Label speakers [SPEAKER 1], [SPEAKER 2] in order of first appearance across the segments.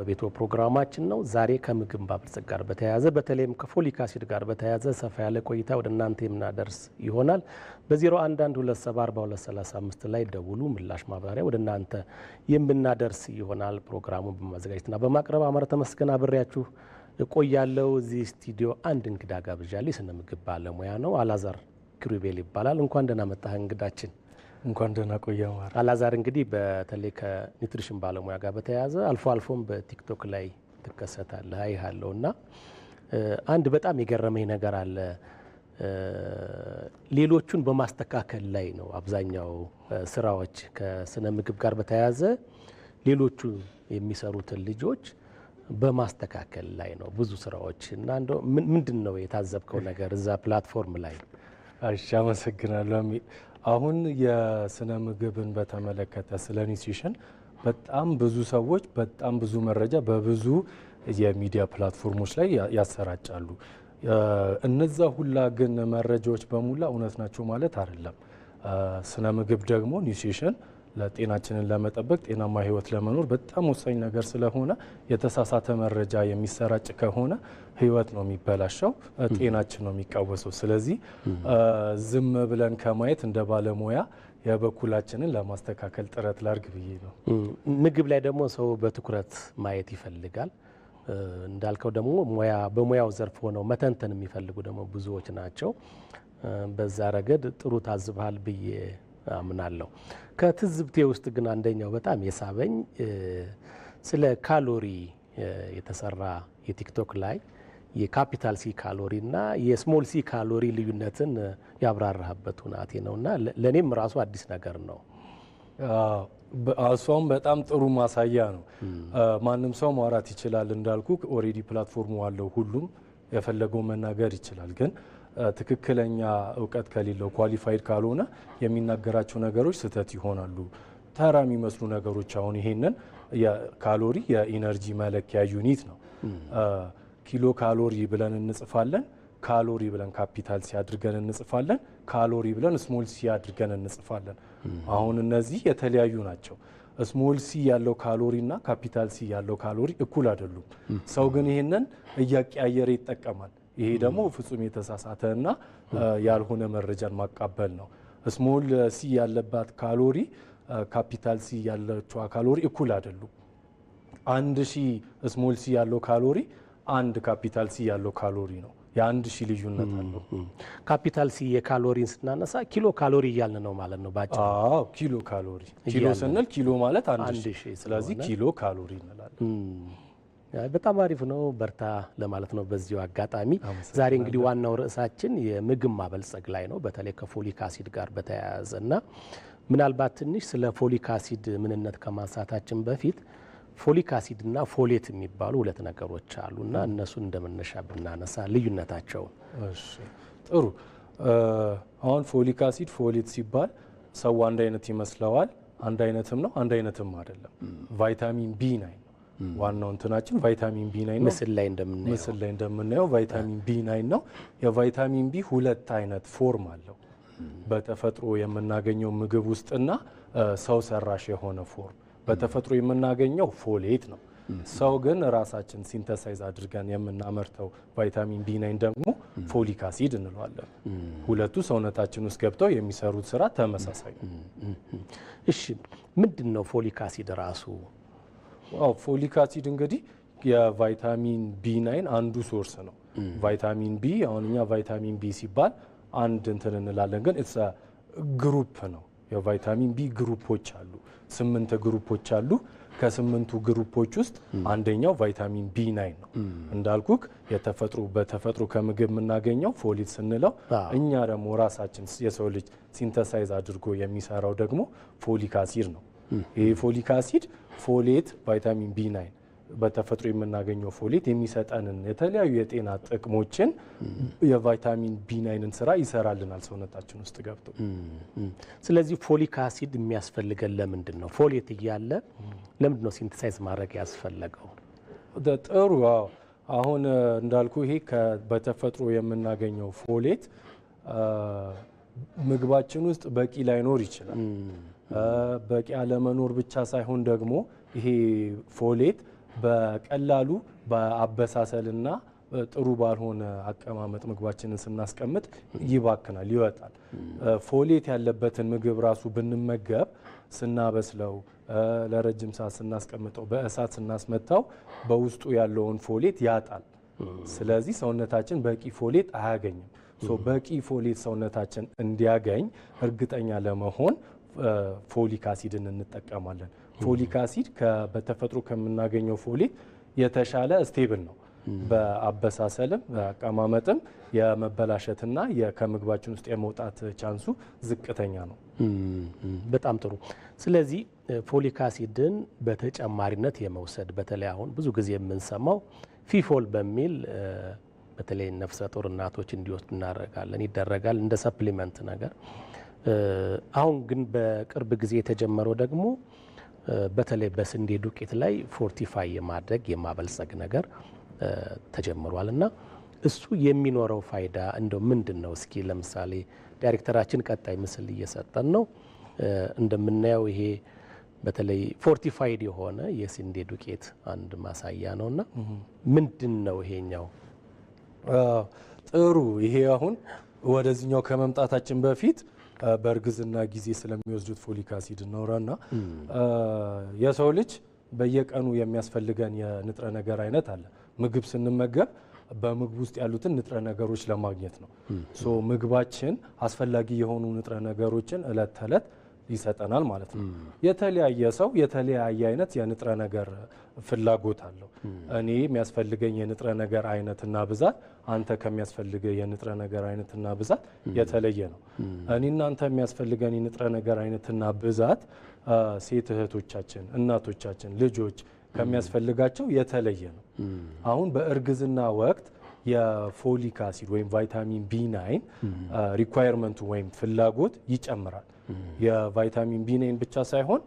[SPEAKER 1] በቤቶ ፕሮግራማችን ነው። ዛሬ ከምግብ ማበልጸግ ጋር በተያያዘ በተለይም ከፎሊክ አሲድ ጋር በተያያዘ ሰፋ ያለ ቆይታ ወደ እናንተ የምናደርስ ይሆናል። በ0112744235 ላይ ደውሉ። ምላሽ ማብራሪያ ወደ እናንተ የምናደርስ ይሆናል። ፕሮግራሙን በማዘጋጀትና በማቅረብ አማረ ተመስገን አብሬያችሁ እቆያለሁ። እዚህ ስቱዲዮ አንድ እንግዳ ጋብዣለሁ። የስነ ምግብ ባለሙያ ነው። አላዛር ኪሩቤል ይባላል። እንኳን ደህና መጣህ እንግዳችን።
[SPEAKER 2] እንኳን ደህና ቆያ ማር።
[SPEAKER 1] አላዛር እንግዲህ በተለይ ከኒውትሪሽን ባለሙያ ጋር በተያያዘ አልፎ አልፎም በቲክቶክ ላይ ትከሰታለህ አይሃለሁ እና አንድ በጣም የገረመኝ ነገር አለ። ሌሎቹን በማስተካከል ላይ ነው አብዛኛው ስራዎች ከስነ ምግብ ጋር በተያያዘ ሌሎቹ የሚሰሩትን ልጆች በማስተካከል ላይ ነው ብዙ ስራዎች እና እንደው ምንድን ነው የታዘብከው ነገር እዛ ፕላትፎርም ላይ?
[SPEAKER 2] እሺ አመሰግናለሁ። አሁን የስነ ምግብን በተመለከተ ስለ ኒውትሪሽን በጣም ብዙ ሰዎች በጣም ብዙ መረጃ በብዙ የሚዲያ ፕላትፎርሞች ላይ ያሰራጫሉ። እነዛ ሁላ ግን መረጃዎች በሙላ እውነት ናቸው ማለት አይደለም። ስነ ምግብ ደግሞ ኒውትሪሽን ለጤናችንን ለመጠበቅ ጤናማ ህይወት ለመኖር በጣም ወሳኝ ነገር ስለሆነ የተሳሳተ መረጃ የሚሰራጭ ከሆነ ህይወት ነው የሚበላሸው፣ ጤናችን ነው የሚቃወሰው። ስለዚህ ዝም ብለን ከማየት እንደ ባለሙያ የበኩላችንን ለማስተካከል ጥረት ላድርግ ብዬ ነው።
[SPEAKER 1] ምግብ ላይ ደግሞ ሰው በትኩረት ማየት ይፈልጋል። እንዳልከው ደግሞ በሙያው ዘርፍ ሆነው መተንተን የሚፈልጉ ደግሞ ብዙዎች ናቸው። በዛ ረገድ ጥሩ ታዝበሃል ብዬ አምናለሁ። ከትዝብቴ ውስጥ ግን አንደኛው በጣም የሳበኝ ስለ ካሎሪ የተሰራ የቲክቶክ ላይ የካፒታል ሲ ካሎሪ እና የስሞል ሲ ካሎሪ ልዩነትን ያብራራህበት ሁናቴ ነውና ለኔም ራሱ አዲስ ነገር ነው።
[SPEAKER 2] እሷም በጣም ጥሩ ማሳያ ነው። ማንም ሰው ማውራት ይችላል። እንዳልኩ ኦሬዲ ፕላትፎርሙ አለው፣ ሁሉም የፈለገው መናገር ይችላል። ግን ትክክለኛ እውቀት ከሌለው ኳሊፋይድ ካልሆነ የሚናገራቸው ነገሮች ስህተት ይሆናሉ። ተራ የሚመስሉ ነገሮች አሁን ይሄንን የካሎሪ የኢነርጂ መለኪያ ዩኒት ነው። ኪሎ ካሎሪ ብለን እንጽፋለን፣ ካሎሪ ብለን ካፒታል ሲ አድርገን እንጽፋለን፣ ካሎሪ ብለን ስሞል ሲ አድርገን እንጽፋለን። አሁን እነዚህ የተለያዩ ናቸው። ስሞል ሲ ያለው ካሎሪ እና ካፒታል ሲ ያለው ካሎሪ እኩል አይደሉም። ሰው ግን ይሄንን እያቀያየረ ይጠቀማል። ይሄ ደግሞ ፍጹም የተሳሳተ እና ያልሆነ መረጃን ማቃበል ነው። ስሞል ሲ ያለባት ካሎሪ ካፒታል ሲ ያለችው ካሎሪ እኩል አይደሉም። 1000 ስሞል ሲ ያለው ካሎሪ አንድ ካፒታል ሲ ያለው ካሎሪ ነው። የ1000 ልዩነት አለው።
[SPEAKER 1] ካፒታል ሲ የካሎሪን ስናነሳ ኪሎ ካሎሪ እያልን ነው ማለት ነው ባጭሩ።
[SPEAKER 2] አዎ ኪሎ ካሎሪ፣ ኪሎ ስንል ኪሎ ማለት 1000፣ ስለዚህ ኪሎ ካሎሪ እንላለን።
[SPEAKER 1] በጣም አሪፍ ነው። በርታ ለማለት ነው በዚሁ አጋጣሚ። ዛሬ እንግዲህ ዋናው ርዕሳችን የምግብ ማበልጸግ ላይ ነው፣ በተለይ ከፎሊክ አሲድ ጋር በተያያዘ እና ምናልባት ትንሽ ስለ ፎሊክ አሲድ ምንነት ከማንሳታችን በፊት ፎሊክ አሲድ እና ፎሌት የሚባሉ ሁለት ነገሮች አሉና እነሱን እንደመነሻ ብናነሳ ልዩነታቸው።
[SPEAKER 2] እሺ ጥሩ። አሁን ፎሊክ አሲድ ፎሌት ሲባል ሰው አንድ አይነት ይመስለዋል። አንድ አይነትም ነው፣ አንድ አይነትም አይደለም። ቫይታሚን ቢ9 ዋናው እንትናችን ቫይታሚን ቢ9 ነው። ምስል ላይ እንደምናየው ቫይታሚን ቢ9 ነው። የቫይታሚን ቢ ሁለት አይነት ፎርም አለው። በተፈጥሮ የምናገኘው ምግብ ውስጥና ሰው ሰራሽ የሆነ ፎርም። በተፈጥሮ የምናገኘው ፎሌት ነው። ሰው ግን ራሳችን ሲንተሳይዝ አድርገን የምናመርተው ቫይታሚን ቢ9 ደግሞ ፎሊክ አሲድ እንለዋለን። ሁለቱ ሰውነታችን ውስጥ ገብተው የሚሰሩት ስራ ተመሳሳይ ነው።
[SPEAKER 1] እሺ ምንድነው ፎሊክ አሲድ ራሱ?
[SPEAKER 2] ፎሊክ አሲድ እንግዲህ የቫይታሚን ቢ9 አንዱ ሶርስ ነው። ቫይታሚን ቢ አሁን እኛ ቫይታሚን ቢ ሲባል አንድ እንትን እንላለን፣ ግን ኢትስ ግሩፕ ነው። የቫይታሚን ቢ ግሩፖች አሉ፣ 8 ግሩፖች አሉ። ከ8ቱ ግሩፖች ውስጥ አንደኛው ቫይታሚን ቢ9 ነው። እንዳልኩክ በተፈጥሮ ከምግብ የምናገኘው ፎሌት ስንለው፣ እኛ ደግሞ ራሳችን የሰው ልጅ ሲንተሳይዝ አድርጎ የሚሰራው ደግሞ ፎሊክ አሲድ ነው። ይሄ ፎሊክ አሲድ ፎሌት ቫይታሚን ቢ9 በተፈጥሮ የምናገኘው ፎሌት የሚሰጠንን የተለያዩ የጤና ጥቅሞችን የቫይታሚን ቢ9ን ስራ ይሰራልናል ሰውነታችን ውስጥ ገብቶ።
[SPEAKER 1] ስለዚህ ፎሊክ አሲድ የሚያስፈልገን ለምንድን ነው? ፎሌት እያለ ለምንድን ነው ሲንተሳይዝ ማድረግ ያስፈለገው?
[SPEAKER 2] ጥሩ። አሁን እንዳልኩ ይሄ በተፈጥሮ የምናገኘው ፎሌት ምግባችን ውስጥ በቂ ላይኖር ይችላል። በቂ አለመኖር ብቻ ሳይሆን ደግሞ ይሄ ፎሌት በቀላሉ በአበሳሰልና ጥሩ ባልሆነ አቀማመጥ ምግባችንን ስናስቀምጥ ይባክናል፣ ይወጣል። ፎሌት ያለበትን ምግብ ራሱ ብንመገብ ስናበስለው ለረጅም ሰዓት ስናስቀምጠው በእሳት ስናስመታው በውስጡ ያለውን ፎሌት ያጣል። ስለዚህ ሰውነታችን በቂ ፎሌት አያገኝም። በቂ ፎሌት ሰውነታችን እንዲያገኝ እርግጠኛ ለመሆን ፎሊክ አሲድን እንጠቀማለን። ፎሊክ አሲድ በተፈጥሮ ከምናገኘው ፎሌት የተሻለ ስቴብል ነው። በአበሳሰልም በአቀማመጥም የመበላሸትና ከምግባችን ውስጥ የመውጣት ቻንሱ ዝቅተኛ ነው።
[SPEAKER 1] በጣም ጥሩ። ስለዚህ ፎሊክ አሲድን በተጨማሪነት የመውሰድ በተለይ አሁን ብዙ ጊዜ የምንሰማው ፊፎል በሚል በተለይ ነፍሰ ጡር እናቶች እንዲወስዱ ይደረጋል እንደ ሰፕሊመንት ነገር። አሁን ግን በቅርብ ጊዜ የተጀመረው ደግሞ በተለይ በስንዴ ዱቄት ላይ ፎርቲፋይ የማድረግ የማበልጸግ ነገር ተጀምሯል እና እሱ የሚኖረው ፋይዳ እንደው ምንድን ነው? እስኪ ለምሳሌ ዳይሬክተራችን ቀጣይ ምስል እየሰጠን ነው። እንደምናየው ይሄ በተለይ ፎርቲፋይድ የሆነ የስንዴ ዱቄት አንድ ማሳያ ነውና ምንድን ነው ይሄኛው?
[SPEAKER 2] ጥሩ። ይሄ አሁን ወደዚህኛው ከመምጣታችን በፊት በእርግዝና ጊዜ ስለሚወስዱት ፎሊክ አሲድ እናውራና የሰው ልጅ በየቀኑ የሚያስፈልገን የንጥረ ነገር አይነት አለ። ምግብ ስንመገብ በምግብ ውስጥ ያሉትን ንጥረ ነገሮች ለማግኘት ነው። ምግባችን አስፈላጊ የሆኑ ንጥረ ነገሮችን እለት ተዕለት ይሰጠናል ማለት ነው። የተለያየ ሰው የተለያየ አይነት የንጥረ ነገር ፍላጎት አለው። እኔ የሚያስፈልገኝ የንጥረ ነገር አይነትና ብዛት አንተ ከሚያስፈልገ የንጥረ ነገር አይነትና ብዛት የተለየ ነው። እኔ እናንተ የሚያስፈልገን የንጥረ ነገር አይነትና ብዛት ሴት እህቶቻችን፣ እናቶቻችን፣ ልጆች ከሚያስፈልጋቸው የተለየ ነው። አሁን በእርግዝና ወቅት የፎሊክ አሲድ ወይም ቫይታሚን ቢ9 ሪኳየርመንቱ ወይም ፍላጎት ይጨምራል። የቫይታሚን ቢ9 ብቻ ሳይሆን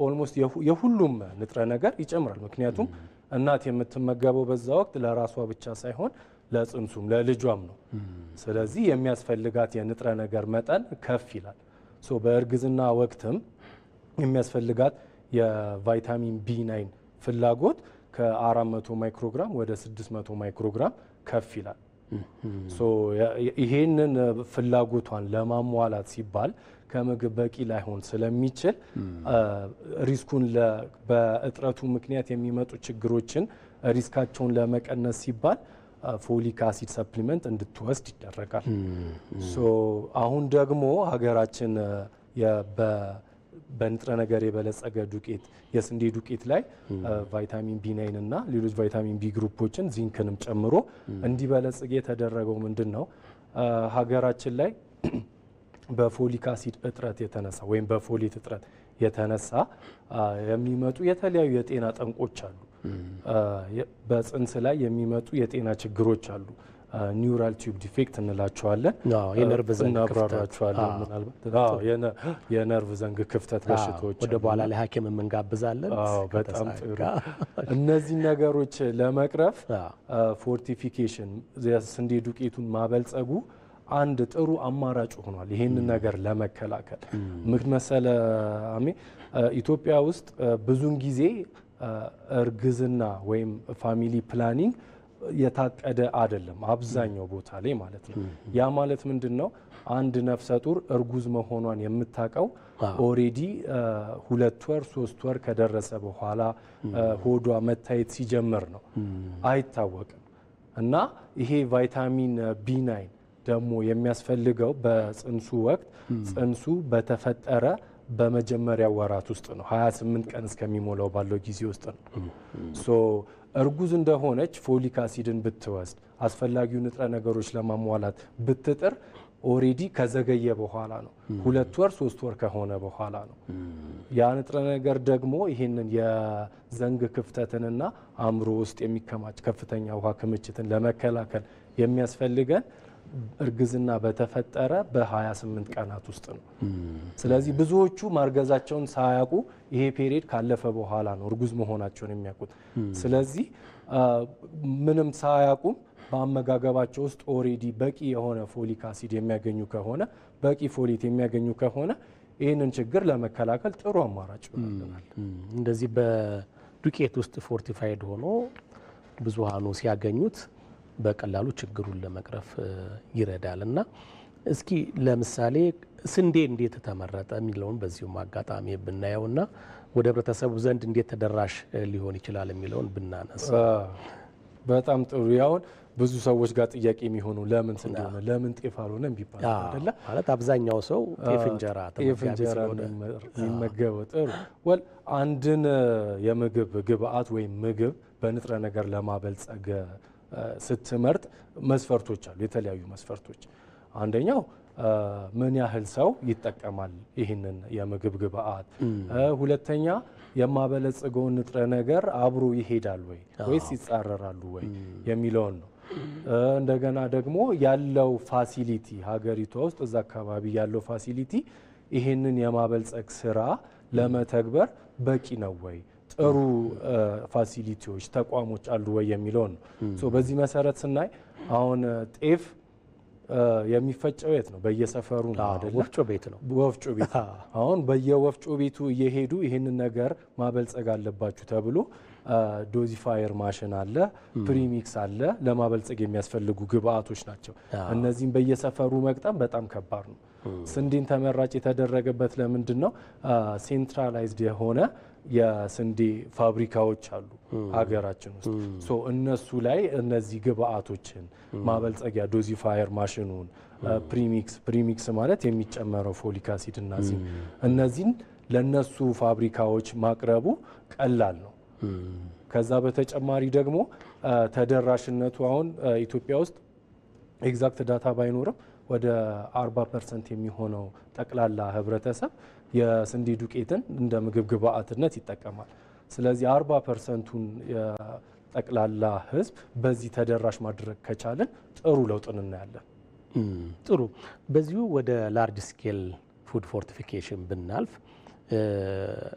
[SPEAKER 2] ኦልሞስት የሁሉም ንጥረ ነገር ይጨምራል። ምክንያቱም እናት የምትመገበው በዛ ወቅት ለራሷ ብቻ ሳይሆን ለጽንሱም ለልጇም ነው። ስለዚህ የሚያስፈልጋት የንጥረ ነገር መጠን ከፍ ይላል። በእርግዝና ወቅትም የሚያስፈልጋት የቫይታሚን ቢ9 ፍላጎት ከ400 ማይክሮግራም ወደ 600 ማይክሮግራም ከፍ ይላል። ይሄንን ፍላጎቷን ለማሟላት ሲባል ከምግብ በቂ ላይሆን ስለሚችል ሪስኩን በእጥረቱ ምክንያት የሚመጡ ችግሮችን ሪስካቸውን ለመቀነስ ሲባል ፎሊክ አሲድ ሰፕሊመንት እንድትወስድ ይደረጋል። አሁን ደግሞ ሀገራችን በንጥረ ነገር የበለጸገ ዱቄት የስንዴ ዱቄት ላይ ቫይታሚን ቢ9 እና ሌሎች ቫይታሚን ቢ ግሩፖችን ዚንክንም ጨምሮ እንዲበለጽግ የተደረገው ምንድን ነው? ሀገራችን ላይ በፎሊክ አሲድ እጥረት የተነሳ ወይም በፎሌት እጥረት የተነሳ የሚመጡ የተለያዩ የጤና ጠንቆች አሉ። በጽንስ ላይ የሚመጡ የጤና ችግሮች አሉ። ኒውራል ቲዩብ ዲፌክት እንላቸዋለን።
[SPEAKER 1] የነርቭ ዘንግ
[SPEAKER 2] እናብራራቸዋለን። ምናልባት የነርቭ ዘንግ ክፍተት በሽታዎች
[SPEAKER 1] ወደ በኋላ ላይ ሐኪም የምንጋብዛለን።
[SPEAKER 2] በጣም ጥሩ። እነዚህ ነገሮች ለመቅረፍ ፎርቲፊኬሽን የስንዴ ዱቄቱን ማበልጸጉ አንድ ጥሩ አማራጭ ሆኗል። ይህንን ነገር ለመከላከል ምን መሰለ አሜ ኢትዮጵያ ውስጥ ብዙውን ጊዜ እርግዝና ወይም ፋሚሊ ፕላኒንግ የታቀደ አይደለም፣ አብዛኛው ቦታ ላይ ማለት ነው። ያ ማለት ምንድነው? አንድ ነፍሰ ጡር እርጉዝ መሆኗን የምታውቀው ኦሬዲ 2 ወር 3 ወር ከደረሰ በኋላ ሆዷ መታየት ሲጀምር ነው። አይታወቅም። እና ይሄ ቫይታሚን ቢ9 ደግሞ የሚያስፈልገው በጽንሱ ወቅት ጽንሱ በተፈጠረ በመጀመሪያ ወራት ውስጥ ነው። 28 ቀን እስከሚሞላው ባለው ጊዜ ውስጥ ነው። እርጉዝ እንደሆነች ፎሊክ አሲድን ብትወስድ አስፈላጊው ንጥረ ነገሮች ለማሟላት ብትጥር ኦሬዲ ከዘገየ በኋላ ነው። 2 ወር 3 ወር ከሆነ በኋላ ነው። ያ ንጥረ ነገር ደግሞ ይህንን የዘንግ ክፍተትንና አእምሮ ውስጥ የሚከማች ከፍተኛ ውሃ ክምችትን ለመከላከል የሚያስፈልገን እርግዝና በተፈጠረ በ28 ቀናት ውስጥ ነው። ስለዚህ ብዙዎቹ ማርገዛቸውን ሳያውቁ ይሄ ፔሪየድ ካለፈ በኋላ ነው እርጉዝ መሆናቸውን የሚያውቁት። ስለዚህ ምንም ሳያውቁም በአመጋገባቸው ውስጥ ኦሬዲ በቂ የሆነ ፎሊክ አሲድ የሚያገኙ ከሆነ በቂ ፎሌት የሚያገኙ ከሆነ ይህንን ችግር ለመከላከል ጥሩ አማራጭ ይሆናል።
[SPEAKER 1] እንደዚህ ዱቄት ውስጥ ፎርቲፋይድ ሆኖ ብዙሃኑ ሲያገኙት በቀላሉ ችግሩን ለመቅረፍ ይረዳል። እና እስኪ ለምሳሌ ስንዴ እንዴት ተመረጠ የሚለውን በዚሁም አጋጣሚ ብናየውና ወደ ህብረተሰቡ ዘንድ እንዴት ተደራሽ ሊሆን ይችላል የሚለውን ብናነሳ
[SPEAKER 2] በጣም ጥሩ። ያውን ብዙ ሰዎች ጋር ጥያቄ የሚሆኑ ለምን ስንዴ ሆነ ለምን ጤፍ አልሆነ ቢባል አይደለ?
[SPEAKER 1] ማለት አብዛኛው ሰው ጤፍ እንጀራ
[SPEAKER 2] የሚመገበው። ጥሩ ወል አንድን የምግብ ግብአት ወይም ምግብ በንጥረ ነገር ለማበልጸግ ስትመርጥ መስፈርቶች አሉ፣ የተለያዩ መስፈርቶች። አንደኛው ምን ያህል ሰው ይጠቀማል ይህንን የምግብ ግብአት፣ ሁለተኛ የማበለጽገውን ንጥረ ነገር አብሮ ይሄዳል ወይ ወይስ ይጻረራሉ ወይ የሚለውን ነው። እንደገና ደግሞ ያለው ፋሲሊቲ ሀገሪቷ ውስጥ እዛ አካባቢ ያለው ፋሲሊቲ ይህንን የማበልጸግ ስራ ለመተግበር በቂ ነው ወይ፣ ጥሩ ፋሲሊቲዎች ተቋሞች አሉ ወይ የሚለውን ነው። በዚህ መሰረት ስናይ አሁን ጤፍ የሚፈጨው የት ነው? በየሰፈሩ ነው አይደል?
[SPEAKER 1] ወፍጮ ቤት ነው።
[SPEAKER 2] ወፍጮ ቤት አሁን በየወፍጮ ቤቱ እየሄዱ ይህንን ነገር ማበልጸግ አለባችሁ ተብሎ ዶዚፋየር ማሽን አለ፣ ፕሪሚክስ አለ፣ ለማበልጸግ የሚያስፈልጉ ግብአቶች ናቸው። እነዚህም በየሰፈሩ መግጠም በጣም ከባድ ነው። ስንዴን ተመራጭ የተደረገበት ለምንድን ነው? ሴንትራላይዝድ የሆነ የስንዴ ፋብሪካዎች አሉ ሀገራችን ውስጥ። እነሱ ላይ እነዚህ ግብአቶችን ማበልጸጊያ ዶዚፋየር ማሽኑን ፕሪሚክስ ማለት የሚጨመረው ፎሊክ አሲድ እና እነዚህን ለነሱ ፋብሪካዎች ማቅረቡ ቀላል ነው። ከዛ በተጨማሪ ደግሞ ተደራሽነቱ አሁን ኢትዮጵያ ውስጥ ኤግዛክት ዳታ ባይኖርም ወደ 40% የሚሆነው ጠቅላላ ህብረተሰብ የስንዴ ዱቄትን እንደ ምግብ ግብአትነት ይጠቀማል። ስለዚህ 40%ቱን የጠቅላላ ህዝብ በዚህ ተደራሽ ማድረግ ከቻለን ጥሩ ለውጥ እናያለን።
[SPEAKER 1] ጥሩ። በዚሁ ወደ ላርጅ ስኬል ፉድ ፎርቲፊኬሽን ብናልፍ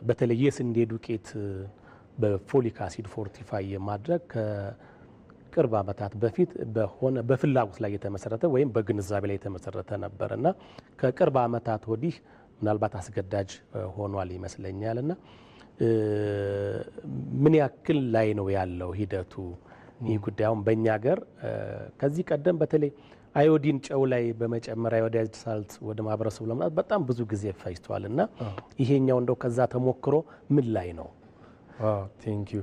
[SPEAKER 1] በተለይ የስንዴ ዱቄት በፎሊክ አሲድ ፎርቲፋይ የማድረግ ከቅርብ ዓመታት በፊት በፍላጎት ላይ የተመሰረተ ወይም በግንዛቤ ላይ የተመሰረተ ነበር እና ከቅርብ ዓመታት ወዲህ ምናልባት አስገዳጅ ሆኗል ይመስለኛል። እና ምን ያክል ላይ ነው ያለው ሂደቱ ይህ ጉዳይ? አሁን በእኛ ሀገር ከዚህ ቀደም በተለይ አዮዲን ጨው ላይ በመጨመር አዮዳይዝድ ሳልት ወደ ማህበረሰቡ ለማምጣት በጣም ብዙ ጊዜ ፈጅቷል እና ይሄኛው እንደው ከዛ ተሞክሮ ምን ላይ ነው?
[SPEAKER 2] ቴንክ ዩ።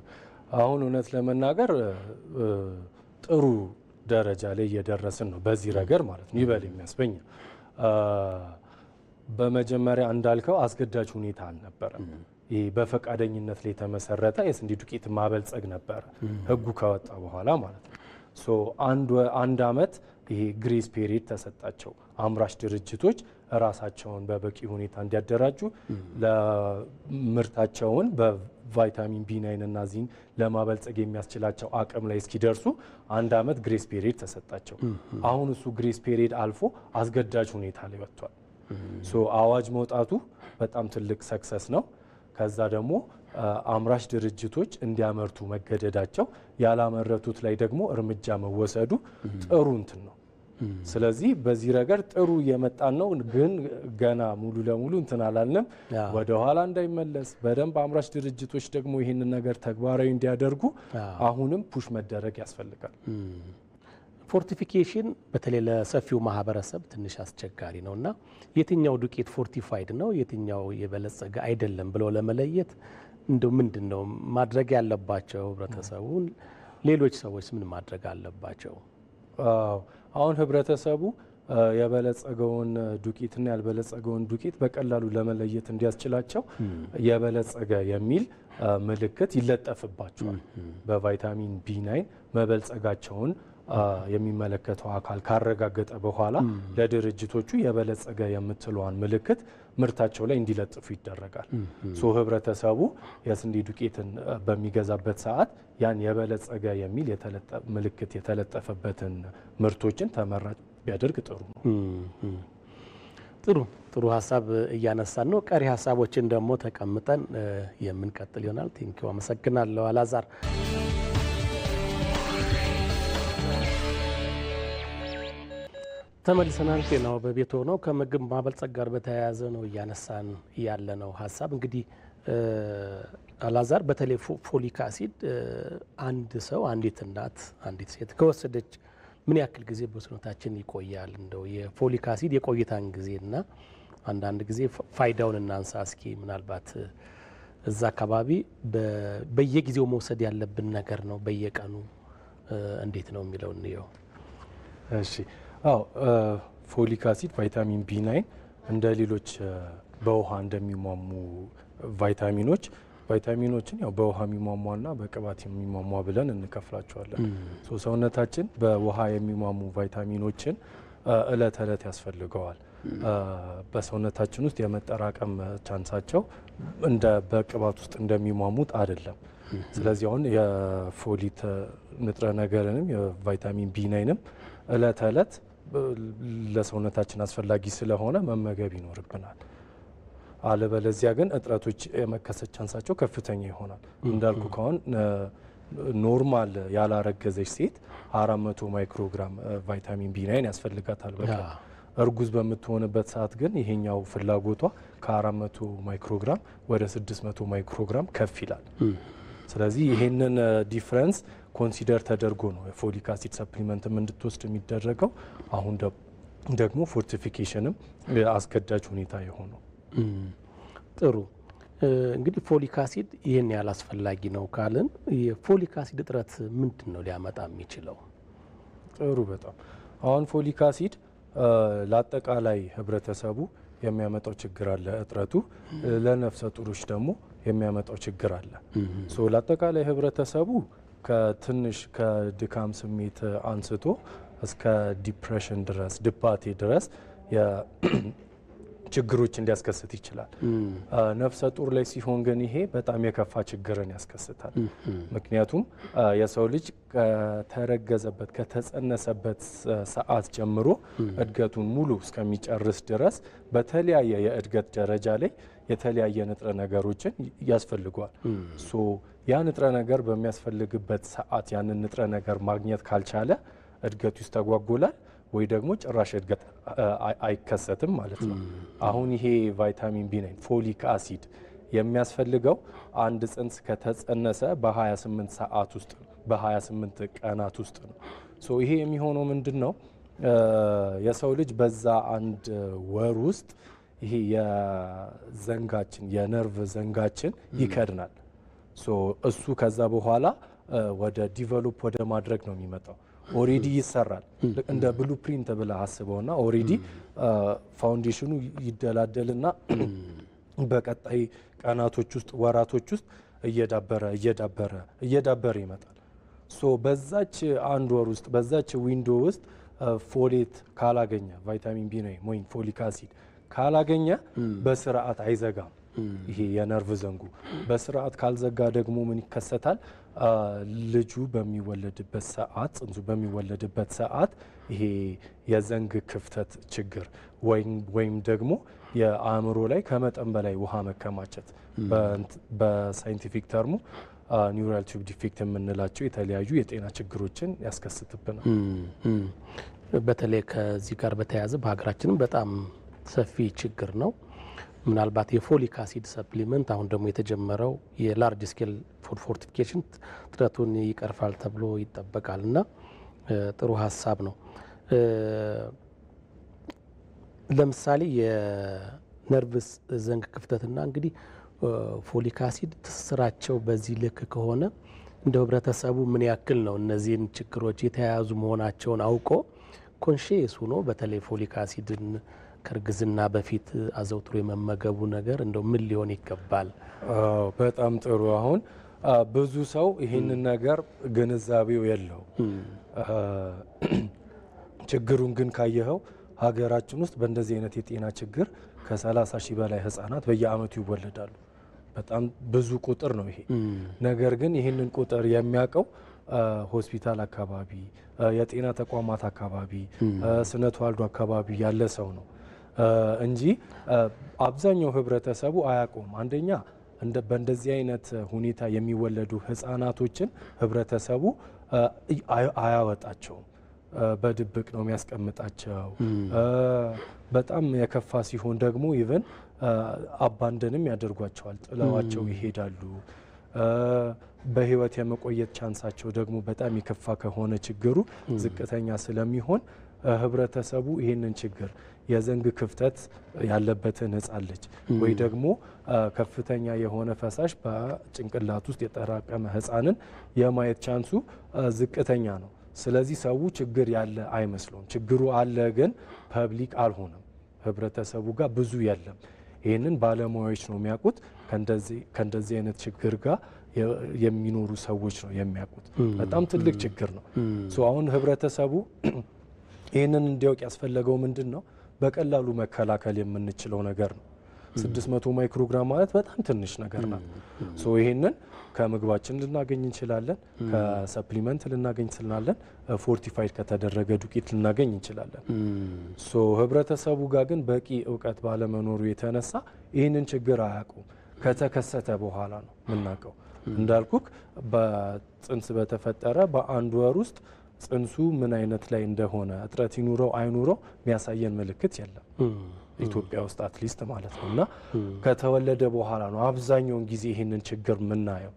[SPEAKER 2] አሁን እውነት ለመናገር ጥሩ ደረጃ ላይ እየደረስን ነው በዚህ ረገድ ማለት ነው። ይበል የሚያስበኝ በመጀመሪያ እንዳልከው አስገዳጅ ሁኔታ አልነበረም። ይህ በፈቃደኝነት ላይ የተመሰረተ የስንዴ ዱቄት ማበልጸግ ነበረ ህጉ ከወጣ በኋላ ማለት ነው። አንድ አመት ይሄ ግሬስ ፔሪድ ተሰጣቸው አምራች ድርጅቶች ራሳቸውን በበቂ ሁኔታ እንዲያደራጁ ለምርታቸውን በቫይታሚን ቢ9 እና ዚን ለማበልጸግ የሚያስችላቸው አቅም ላይ እስኪደርሱ አንድ አመት ግሬስ ፔሪድ ተሰጣቸው። አሁን እሱ ግሬስ ፔሪድ አልፎ አስገዳጅ ሁኔታ ላይ ወጥቷል። አዋጅ መውጣቱ በጣም ትልቅ ሰክሰስ ነው። ከዛ ደግሞ አምራች ድርጅቶች እንዲያመርቱ መገደዳቸው፣ ያላመረቱት ላይ ደግሞ እርምጃ መወሰዱ ጥሩ እንትን ነው። ስለዚህ በዚህ ረገድ ጥሩ እየመጣን ነው። ግን ገና ሙሉ ለሙሉ እንትን አላልንም። ወደ ኋላ እንዳይመለስ በደንብ አምራች ድርጅቶች ደግሞ ይህንን ነገር ተግባራዊ እንዲያደርጉ አሁንም ፑሽ መደረግ ያስፈልጋል።
[SPEAKER 1] ፎርቲፊኬሽን በተለይ ለሰፊው ማህበረሰብ ትንሽ አስቸጋሪ ነው እና የትኛው ዱቄት ፎርቲፋይድ ነው የትኛው የበለጸገ አይደለም ብለው ለመለየት እንደው ምንድን ነው ማድረግ ያለባቸው? ህብረተሰቡን ሌሎች ሰዎች ምን ማድረግ አለባቸው?
[SPEAKER 2] አሁን ህብረተሰቡ የበለጸገውን ዱቄትና ያልበለጸገውን ዱቄት በቀላሉ ለመለየት እንዲያስችላቸው የበለጸገ የሚል ምልክት ይለጠፍባቸዋል። በቫይታሚን ቢ9 መበልጸጋቸውን የሚመለከተው አካል ካረጋገጠ በኋላ ለድርጅቶቹ የበለጸገ የምትለዋን ምልክት ምርታቸው ላይ እንዲለጥፉ ይደረጋል። ህብረተሰቡ የስንዴ ዱቄትን በሚገዛበት ሰዓት ያን የበለጸገ የሚል ምልክት የተለጠፈበትን ምርቶችን ተመራጭ ቢያደርግ ጥሩ ነው።
[SPEAKER 1] ጥሩ ሀሳብ እያነሳን ነው። ቀሪ ሀሳቦችን ደግሞ ተቀምጠን የምንቀጥል ይሆናል። ቴንኪው፣ አመሰግናለሁ አላዛር። ተመልሰናል። ጤናው በቤት ሆነው ከምግብ ማበልጸግ ጋር በተያያዘ ነው እያነሳን ያለነው ሀሳብ። እንግዲህ አላዛር በተለይ ፎሊክ አሲድ አንድ ሰው አንዲት እናት አንዲት ሴት ከወሰደች ምን ያክል ጊዜ በሰውነታችን ይቆያል? እንደው የፎሊክ አሲድ የቆይታን ጊዜና አንዳንድ ጊዜ ፋይዳውን እናንሳ እስኪ። ምናልባት እዛ አካባቢ በየጊዜው መውሰድ ያለብን ነገር ነው በየቀኑ እንዴት ነው የሚለው እንየው።
[SPEAKER 2] እሺ አዎ ፎሊክ አሲድ ቫይታሚን ቢ9 እንደ ሌሎች በውሃ እንደሚሟሙ ቫይታሚኖችን ያው በውሃ የሚሟሟና በቅባት የሚሟሟ ብለን እንከፍላቸዋለን። ሰውነታችን በውሃ የሚሟሙ ቫይታሚኖችን እለት እለት ያስፈልገዋል። በሰውነታችን ውስጥ የመጠራቀም ቻንሳቸው እንደ በቅባት ውስጥ እንደሚሟሙት አይደለም። ስለዚህ አሁን የፎሊት ንጥረ ነገርንም የቫይታሚን ቢ9ንም እለት እለት ለሰውነታችን አስፈላጊ ስለሆነ መመገብ ይኖርብናል። አለበለዚያ ግን እጥረቶች የመከሰት ቻንሳቸው ከፍተኛ ይሆናል። እንዳልኩ ከሆን ኖርማል ያላረገዘች ሴት 400 ማይክሮግራም ቫይታሚን ቢ9 ያስፈልጋታል በቀን። እርጉዝ በምትሆንበት ሰዓት ግን ይሄኛው ፍላጎቷ ከ400 ማይክሮግራም ወደ 600 ማይክሮግራም ከፍ ይላል። ስለዚህ ይሄንን ዲፍረንስ ኮንሲደር ተደርጎ ነው የፎሊክ አሲድ ሰፕሊመንትም እንድትወስድ የሚደረገው። አሁን ደግሞ ፎርቲፊኬሽንም አስገዳጅ ሁኔታ የሆነው።
[SPEAKER 1] ጥሩ እንግዲህ ፎሊክ አሲድ ይህን ያህል አስፈላጊ ነው ካልን የፎሊክ አሲድ እጥረት ምንድን ነው ሊያመጣ የሚችለው?
[SPEAKER 2] ጥሩ በጣም አሁን ፎሊክ አሲድ ለአጠቃላይ ህብረተሰቡ የሚያመጣው ችግር አለ እጥረቱ። ለነፍሰ ጡሮች ደግሞ የሚያመጣው ችግር አለ። ለአጠቃላይ ህብረተሰቡ ከትንሽ ከድካም ስሜት አንስቶ እስከ ዲፕሬሽን ድረስ ድባቴ ድረስ ችግሮች እንዲያስከስት ይችላል። ነፍሰ ጡር ላይ ሲሆን ግን ይሄ በጣም የከፋ ችግርን ያስከስታል። ምክንያቱም የሰው ልጅ ከተረገዘበት ከተጸነሰበት ሰዓት ጀምሮ እድገቱን ሙሉ እስከሚጨርስ ድረስ በተለያየ የእድገት ደረጃ ላይ የተለያየ ንጥረ ነገሮችን ያስፈልገዋል። ያ ንጥረ ነገር በሚያስፈልግበት ሰዓት ያንን ንጥረ ነገር ማግኘት ካልቻለ እድገቱ ይስተጓጎላል ወይ ደግሞ ጭራሽ እድገት አይከሰትም ማለት ነው። አሁን ይሄ ቫይታሚን ቢ9 ፎሊክ አሲድ የሚያስፈልገው አንድ ጽንስ ከተጸነሰ በ28 ሰዓት ውስጥ ነው፣ በ28 ቀናት ውስጥ ነው። ይሄ የሚሆነው ምንድን ነው? የሰው ልጅ በዛ አንድ ወር ውስጥ ይሄ የዘንጋችን የነርቭ ዘንጋችን ይከድናል። እሱ ከዛ በኋላ ወደ ዲቨሎፕ ወደ ማድረግ ነው የሚመጣው። ኦሬዲ ይሰራል። እንደ ብሉፕሪንት ብለህ አስበውና ኦሬዲ ፋውንዴሽኑ ይደላደልና በቀጣይ ቀናቶች ውስጥ ወራቶች ውስጥ እየዳበረ ይመጣል። በዛች አንድ ወር ውስጥ በዛች ዊንዶ ውስጥ ፎሌት ካላገኘ ቫይታሚን ቢ9 ወይም ፎሊክ አሲድ ካላገኘ በስርዓት አይዘጋም። ይሄ የነርቭ ዘንጉ በስርዓት ካልዘጋ ደግሞ ምን ይከሰታል? ልጁ በሚወለድበት ሰዓት ጽንሱ በሚወለድበት ሰዓት ይሄ የዘንግ ክፍተት ችግር ወይም ደግሞ የአእምሮ ላይ ከመጠን በላይ ውሃ መከማቸት በሳይንቲፊክ ተርሙ ኒውራል ቲዩብ ዲፌክት የምንላቸው የተለያዩ የጤና ችግሮችን ያስከስትብናል።
[SPEAKER 1] በተለይ ከዚህ ጋር በተያያዘ በሀገራችንም በጣም ሰፊ ችግር ነው። ምናልባት የፎሊክ አሲድ ሰፕሊመንት አሁን ደግሞ የተጀመረው የላርጅ ስኬል ፉድ ፎርቲፊኬሽን እጥረቱን ይቀርፋል ተብሎ ይጠበቃል እና ጥሩ ሀሳብ ነው። ለምሳሌ የነርቭ ዘንግ ክፍተትና እንግዲህ ፎሊክ አሲድ ትስስራቸው በዚህ ልክ ከሆነ እንደ ህብረተሰቡ ምን ያክል ነው እነዚህን ችግሮች የተያያዙ መሆናቸውን አውቆ ኮንሺየስ ሆኖ በተለይ ፎሊክ አሲድን ከእርግዝና በፊት አዘውትሮ የመመገቡ ነገር እንደው ምን ሊሆን ይገባል?
[SPEAKER 2] በጣም ጥሩ። አሁን ብዙ ሰው ይህንን ነገር ግንዛቤው የለው። ችግሩን ግን ካየኸው ሀገራችን ውስጥ በእንደዚህ አይነት የጤና ችግር ከ30 ሺህ በላይ ህጻናት በየአመቱ ይወለዳሉ። በጣም ብዙ ቁጥር ነው ይሄ። ነገር ግን ይህንን ቁጥር የሚያውቀው ሆስፒታል አካባቢ፣ የጤና ተቋማት አካባቢ፣ ስነ ተዋልዶ አካባቢ ያለ ሰው ነው እንጂ አብዛኛው ህብረተሰቡ አያውቀውም። አንደኛ በእንደዚህ አይነት ሁኔታ የሚወለዱ ህጻናቶችን ህብረተሰቡ አያወጣቸውም፣ በድብቅ ነው የሚያስቀምጣቸው። በጣም የከፋ ሲሆን ደግሞ ኢቨን አባንደንም ያደርጓቸዋል፣ ጥለዋቸው ይሄዳሉ። በህይወት የመቆየት ቻንሳቸው ደግሞ በጣም የከፋ ከሆነ ችግሩ ዝቅተኛ ስለሚሆን ህብረተሰቡ ይህንን ችግር የዘንግ ክፍተት ያለበትን ህጻን ልጅ ወይ ደግሞ ከፍተኛ የሆነ ፈሳሽ በጭንቅላት ውስጥ የተጠራቀመ ህጻንን የማየት ቻንሱ ዝቅተኛ ነው። ስለዚህ ሰው ችግር ያለ አይመስለውም። ችግሩ አለ ግን ፐብሊክ አልሆነም፣ ህብረተሰቡ ጋር ብዙ የለም። ይህንን ባለሙያዎች ነው የሚያውቁት። ከእንደዚህ አይነት ችግር ጋር የሚኖሩ ሰዎች ነው የሚያውቁት። በጣም ትልቅ ችግር ነው። አሁን ህብረተሰቡ ይህንን እንዲያውቅ ያስፈለገው ምንድን ነው? በቀላሉ መከላከል የምንችለው ነገር ነው። 600 ማይክሮግራም ማለት በጣም ትንሽ ነገር ናት። ይህንን ከምግባችን ልናገኝ እንችላለን፣ ከሰፕሊመንት ልናገኝ እንችላለን፣ ፎርቲፋይድ ከተደረገ ዱቄት ልናገኝ እንችላለን። ህብረተሰቡ ጋር ግን በቂ እውቀት ባለመኖሩ የተነሳ ይህንን ችግር አያውቁም። ከተከሰተ በኋላ ነው የምናውቀው። እንዳልኩክ በጽንስ በተፈጠረ በአንድ ወር ውስጥ ጽንሱ ምን አይነት ላይ እንደሆነ እጥረት ይኑረው አይኑረው የሚያሳየን ምልክት የለም ኢትዮጵያ ውስጥ አትሊስት ማለት ነው። እና ከተወለደ በኋላ ነው አብዛኛውን ጊዜ ይህንን ችግር የምናየው።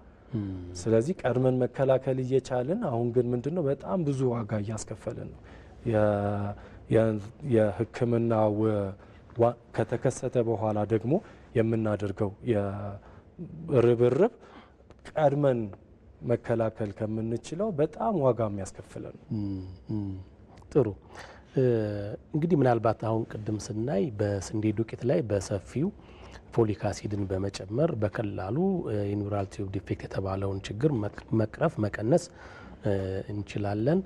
[SPEAKER 2] ስለዚህ ቀድመን መከላከል እየቻልን አሁን ግን ምንድነው በጣም ብዙ ዋጋ እያስከፈልን ነው። የሕክምና ከተከሰተ በኋላ ደግሞ የምናደርገው የርብርብ ቀድመን መከላከል ከምንችለው በጣም ዋጋ የሚያስከፍለን ነው።
[SPEAKER 1] ጥሩ እንግዲህ ምናልባት አሁን ቅድም ስናይ በስንዴ ዱቄት ላይ በሰፊው ፎሊክ አሲድን በመጨመር በቀላሉ የኒውራል ቲዩብ ዲፌክት የተባለውን ችግር መቅረፍ መቀነስ እንችላለን።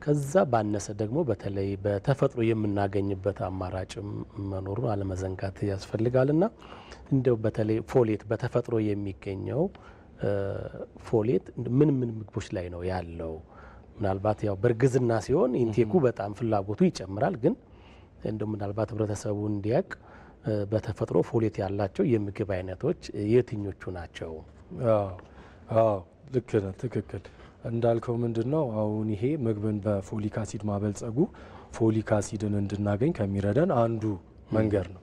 [SPEAKER 1] ከዛ ባነሰ ደግሞ በተለይ በተፈጥሮ የምናገኝበት አማራጭም መኖሩን አለመዘንጋት ያስፈልጋልና እንደው በተለይ ፎሌት በተፈጥሮ የሚገኘው ፎሌት ምን ምግቦች ላይ ነው ያለው? ምናልባት ያው በእርግዝና ሲሆን ኢንቴኩ በጣም ፍላጎቱ ይጨምራል። ግን እንደው ምናልባት ህብረተሰቡ እንዲያውቅ በተፈጥሮ ፎሌት ያላቸው የምግብ አይነቶች የትኞቹ ናቸው?
[SPEAKER 2] ልክ ነህ፣ ትክክል እንዳልከው ምንድነው አሁን ይሄ ምግብን በፎሊክ አሲድ ማበልጸጉ ፎሊክ አሲድን እንድናገኝ ከሚረዳን አንዱ መንገድ ነው።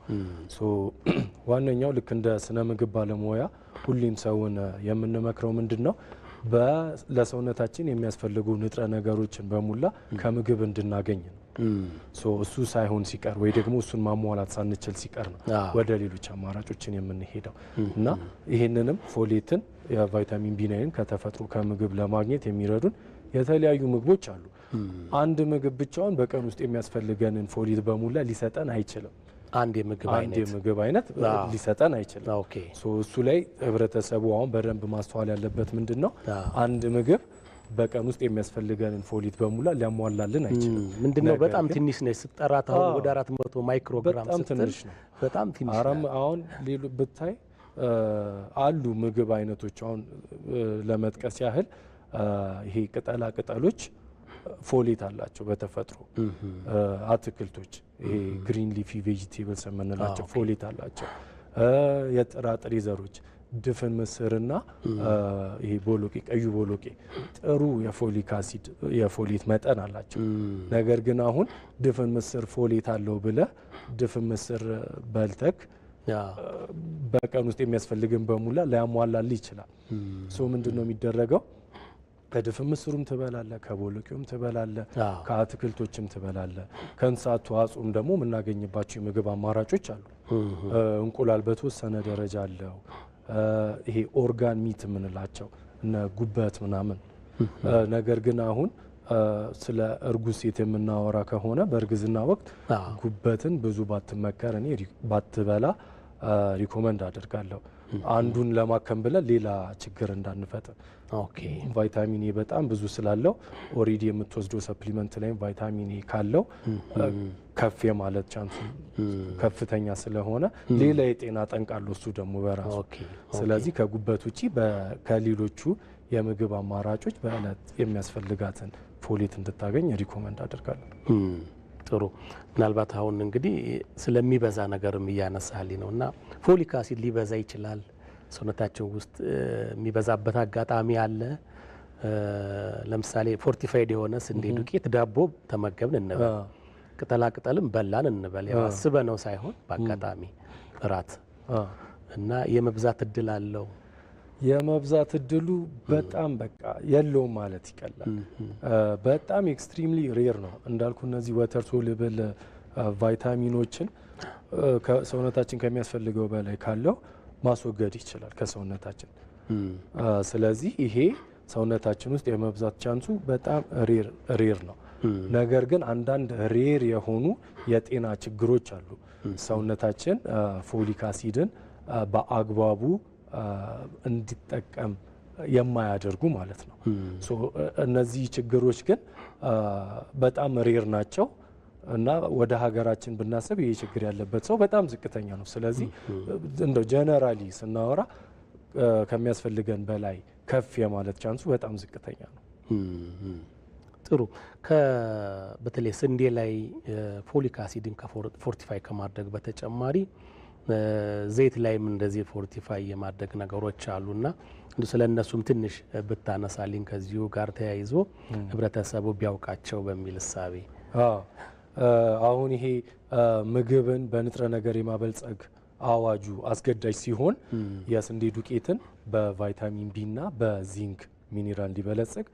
[SPEAKER 2] ዋነኛው ልክ እንደ ስነ ምግብ ባለሙያ ሁሌም ሰውን የምንመክረው ምንድነው ለሰውነታችን የሚያስፈልጉ ንጥረ ነገሮችን በሙላ ከምግብ እንድናገኝ ነው። እሱ ሳይሆን ሲቀር ወይ ደግሞ እሱን ማሟላት ሳንችል ሲቀር ነው ወደ ሌሎች አማራጮችን የምንሄደው እና ይህንንም ፎሌትን የቫይታሚን ቢ9 ከተፈጥሮ ከምግብ ለማግኘት የሚረዱን የተለያዩ ምግቦች አሉ። አንድ ምግብ ብቻውን በቀን ውስጥ የሚያስፈልገንን ፎሌት በሙላ ሊሰጠን አይችልም።
[SPEAKER 1] አንድ የምግብ አይነት
[SPEAKER 2] ሊሰጠን አይችልም። እሱ ላይ ህብረተሰቡ አሁን በደንብ ማስተዋል ያለበት ምንድን ነው አንድ ምግብ በቀን ውስጥ የሚያስፈልገንን ፎሊት በሙላ ሊያሟላልን አይችልም።
[SPEAKER 1] ምንድነው በጣም ትንሽ ነው ስጠራት አሁን ወደ 400 ማይክሮግራም
[SPEAKER 2] በጣም ትንሽ ነው።
[SPEAKER 1] በጣም ትንሽ ነው።
[SPEAKER 2] አሁን ሌሉ ብታይ አሉ ምግብ አይነቶች አሁን ለመጥቀስ ያህል ይሄ ቅጠላ ቅጠሎች ፎሌት አላቸው በተፈጥሮ። አትክልቶች ይሄ ግሪን ሊፊ ቬጂቴብልስ የምንላቸው ፎሌት አላቸው። የጥራጥሬ ዘሮች ድፍን ምስርና ይሄ ቦሎቄ ቀዩ ቦሎቄ ጥሩ የፎሊክ አሲድ የፎሌት መጠን አላቸው። ነገር ግን አሁን ድፍን ምስር ፎሌት አለው ብለህ ድፍን ምስር በልተክ በቀን ውስጥ የሚያስፈልግን በሙላ ሊያሟላልህ ይችላል። ምንድነው የሚደረገው? ከድፍን ምስሩም ትበላለ፣ ከቦሎቄውም ትበላለ፣ ከአትክልቶችም ትበላለ። ከእንስሳት ተዋጽኦም ደግሞ የምናገኝባቸው የምግብ አማራጮች አሉ። እንቁላል በተወሰነ ደረጃ አለው። ይሄ ኦርጋን ሚት የምንላቸው እነ ጉበት ምናምን። ነገር ግን አሁን ስለ እርጉዝ ሴት የምናወራ ከሆነ በእርግዝና ወቅት ጉበትን ብዙ ባትመከር እኔ ባትበላ ሪኮመንድ አደርጋለሁ። አንዱን ለማከም ብለን ሌላ ችግር እንዳንፈጥር። ቫይታሚን ኤ በጣም ብዙ ስላለው ኦሬዲ የምትወስደው ሰፕሊመንት ላይ ቫይታሚን ኤ ካለው ከፍ የማለት ቻንሱ ከፍተኛ ስለሆነ ሌላ የጤና ጠንቅ አለው እሱ ደግሞ በራሱ። ስለዚህ ከጉበት ውጪ ከሌሎቹ የምግብ አማራጮች በእለት የሚያስፈልጋትን ፎሌት እንድታገኝ ሪኮመንድ አደርጋለሁ።
[SPEAKER 1] ጥሩ። ምናልባት አሁን እንግዲህ ስለሚበዛ ነገርም እያነሳልኝ ነው እና ፎሊክ አሲድ ሊበዛ ይችላል ሰውነታችን ውስጥ የሚበዛበት አጋጣሚ አለ። ለምሳሌ ፎርቲፋይድ የሆነ ስንዴ ዱቄት ዳቦ ተመገብን እንበል፣ ቅጠላ ቅጠልም በላን እንበል፣ ያው አስበነው ሳይሆን በአጋጣሚ እራት እና የመብዛት እድል አለው።
[SPEAKER 2] የመብዛት እድሉ በጣም በቃ የለውም ማለት ይቀላል። በጣም ኤክስትሪምሊ ሬር ነው እንዳልኩ እነዚህ ወተር ሶሉብል ቫይታሚኖችን ሰውነታችን ከሚያስፈልገው በላይ ካለው ማስወገድ ይችላል ከሰውነታችን። ስለዚህ ይሄ ሰውነታችን ውስጥ የመብዛት ቻንሱ በጣም ሬር ነው። ነገር ግን አንዳንድ ሬር የሆኑ የጤና ችግሮች አሉ ሰውነታችን ፎሊክ አሲድን በአግባቡ እንዲጠቀም የማያደርጉ ማለት ነው። እነዚህ ችግሮች ግን በጣም ሬር ናቸው እና ወደ ሀገራችን ብናስብ ይህ ችግር ያለበት ሰው በጣም ዝቅተኛ ነው። ስለዚህ እንደው ጀነራሊ ስናወራ ከሚያስፈልገን በላይ ከፍ የማለት ቻንሱ በጣም ዝቅተኛ ነው።
[SPEAKER 1] ጥሩ። በተለይ ስንዴ ላይ ፎሊክ አሲድን ፎርቲፋይ ከማድረግ በተጨማሪ ዘይት ላይም እንደዚህ ፎርቲፋይ የማድረግ ነገሮች አሉና ስለ እነሱም ትንሽ ብታነሳልኝ ከዚሁ ጋር ተያይዞ ህብረተሰቡ ቢያውቃቸው በሚል እሳቤ።
[SPEAKER 2] አሁን ይሄ ምግብን በንጥረ ነገር የማበልጸግ አዋጁ አስገዳጅ ሲሆን የስንዴ ዱቄትን በቫይታሚን ቢ እና በዚንክ ሚኒራል እንዲበለጽግ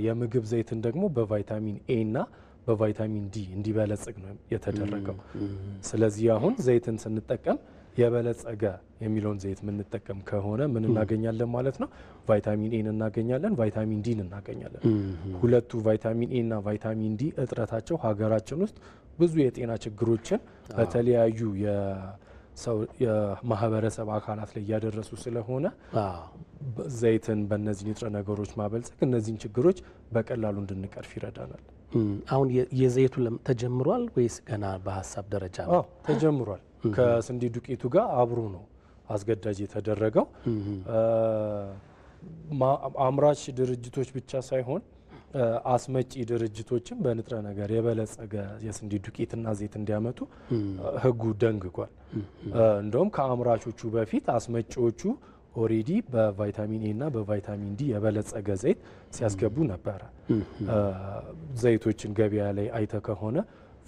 [SPEAKER 2] የምግብ ዘይትን ደግሞ በቫይታሚን ኤ እና በቫይታሚን ዲ እንዲበለጽግ ነው የተደረገው። ስለዚህ አሁን ዘይትን ስንጠቀም የበለጸገ የሚለውን ዘይት የምንጠቀም ከሆነ ምን እናገኛለን ማለት ነው? ቫይታሚን ኤን እናገኛለን፣ ቫይታሚን ዲን እናገኛለን። ሁለቱ ቫይታሚን ኤ እና ቫይታሚን ዲ እጥረታቸው ሀገራችን ውስጥ ብዙ የጤና ችግሮችን በተለያዩ የማህበረሰብ አካላት ላይ እያደረሱ ስለሆነ ዘይትን በእነዚህ ንጥረ ነገሮች ማበልጸግ እነዚህን ችግሮች በቀላሉ እንድንቀርፍ ይረዳናል።
[SPEAKER 1] አሁን የዘይቱ ተጀምሯል ወይስ ገና በሀሳብ ደረጃ ነው?
[SPEAKER 2] ተጀምሯል። ከስንዴ ዱቄቱ ጋር አብሮ ነው አስገዳጅ የተደረገው። አምራች ድርጅቶች ብቻ ሳይሆን አስመጪ ድርጅቶችም በንጥረ ነገር የበለጸገ የስንዴ ዱቄትና ዘይት እንዲያመጡ ሕጉ ደንግጓል። እንደውም ከአምራቾቹ በፊት አስመጪዎቹ ኦሬዲ በቫይታሚን ኤ እና በቫይታሚን ዲ የበለጸገ ዘይት ሲያስገቡ ነበረ። ዘይቶችን ገበያ ላይ አይተ ከሆነ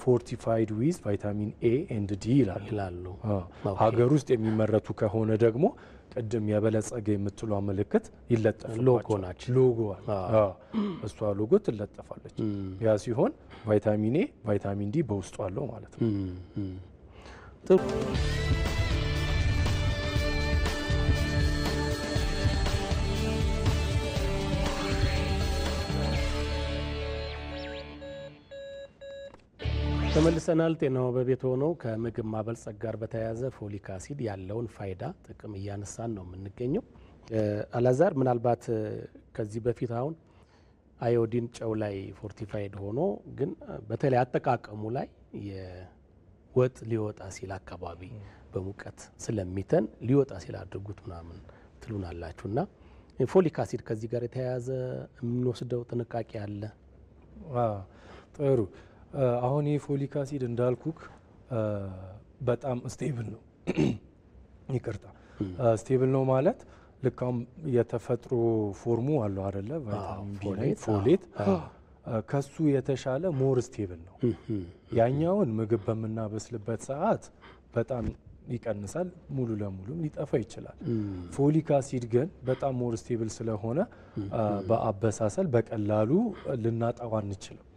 [SPEAKER 2] ፎርቲፋይድ ዊዝ ቫይታሚን ኤ ኤንድ ዲ ይላሉ። ሀገር ውስጥ የሚመረቱ ከሆነ ደግሞ ቅድም የበለጸገ የምትሏ ምልክት ይለጠፍላቸዋል። ሎጎዋል እሷ ሎጎ ትለጠፋለች። ያ ሲሆን ቫይታሚን ኤ ቫይታሚን ዲ በውስጡ አለው ማለት ነው።
[SPEAKER 1] ተመልሰናል። ጤናው በቤት ሆኖ ከምግብ ማበልጸግ ጋር በተያያዘ ፎሊክ አሲድ ያለውን ፋይዳ ጥቅም እያነሳን ነው የምንገኘው። አላዛር፣ ምናልባት ከዚህ በፊት አሁን አዮዲን ጨው ላይ ፎርቲፋይድ ሆኖ ግን በተለይ አጠቃቀሙ ላይ የወጥ ሊወጣ ሲል አካባቢ በሙቀት ስለሚተን ሊወጣ ሲል አድርጉት ምናምን ትሉናላችሁና ፎሊክ አሲድ ከዚህ ጋር የተያያዘ የምንወስደው ጥንቃቄ አለ?
[SPEAKER 2] ጥሩ። አሁን ይህ ፎሊክ አሲድ እንዳልኩክ በጣም ስቴብል ነው። ይቅርታ፣ ስቴብል ነው ማለት ልካም የተፈጥሮ ፎርሙ አለው አይደለ? ቫይታሚን ቢ9 ፎሌት ከሱ የተሻለ ሞር ስቴብል ነው። ያኛውን ምግብ በምናበስልበት ሰዓት በጣም ይቀንሳል፣ ሙሉ ለሙሉም ሊጠፋ ይችላል። ፎሊክ አሲድ ግን በጣም ሞር ስቴብል ስለሆነ በአበሳሰል በቀላሉ ልናጣው አንችልም።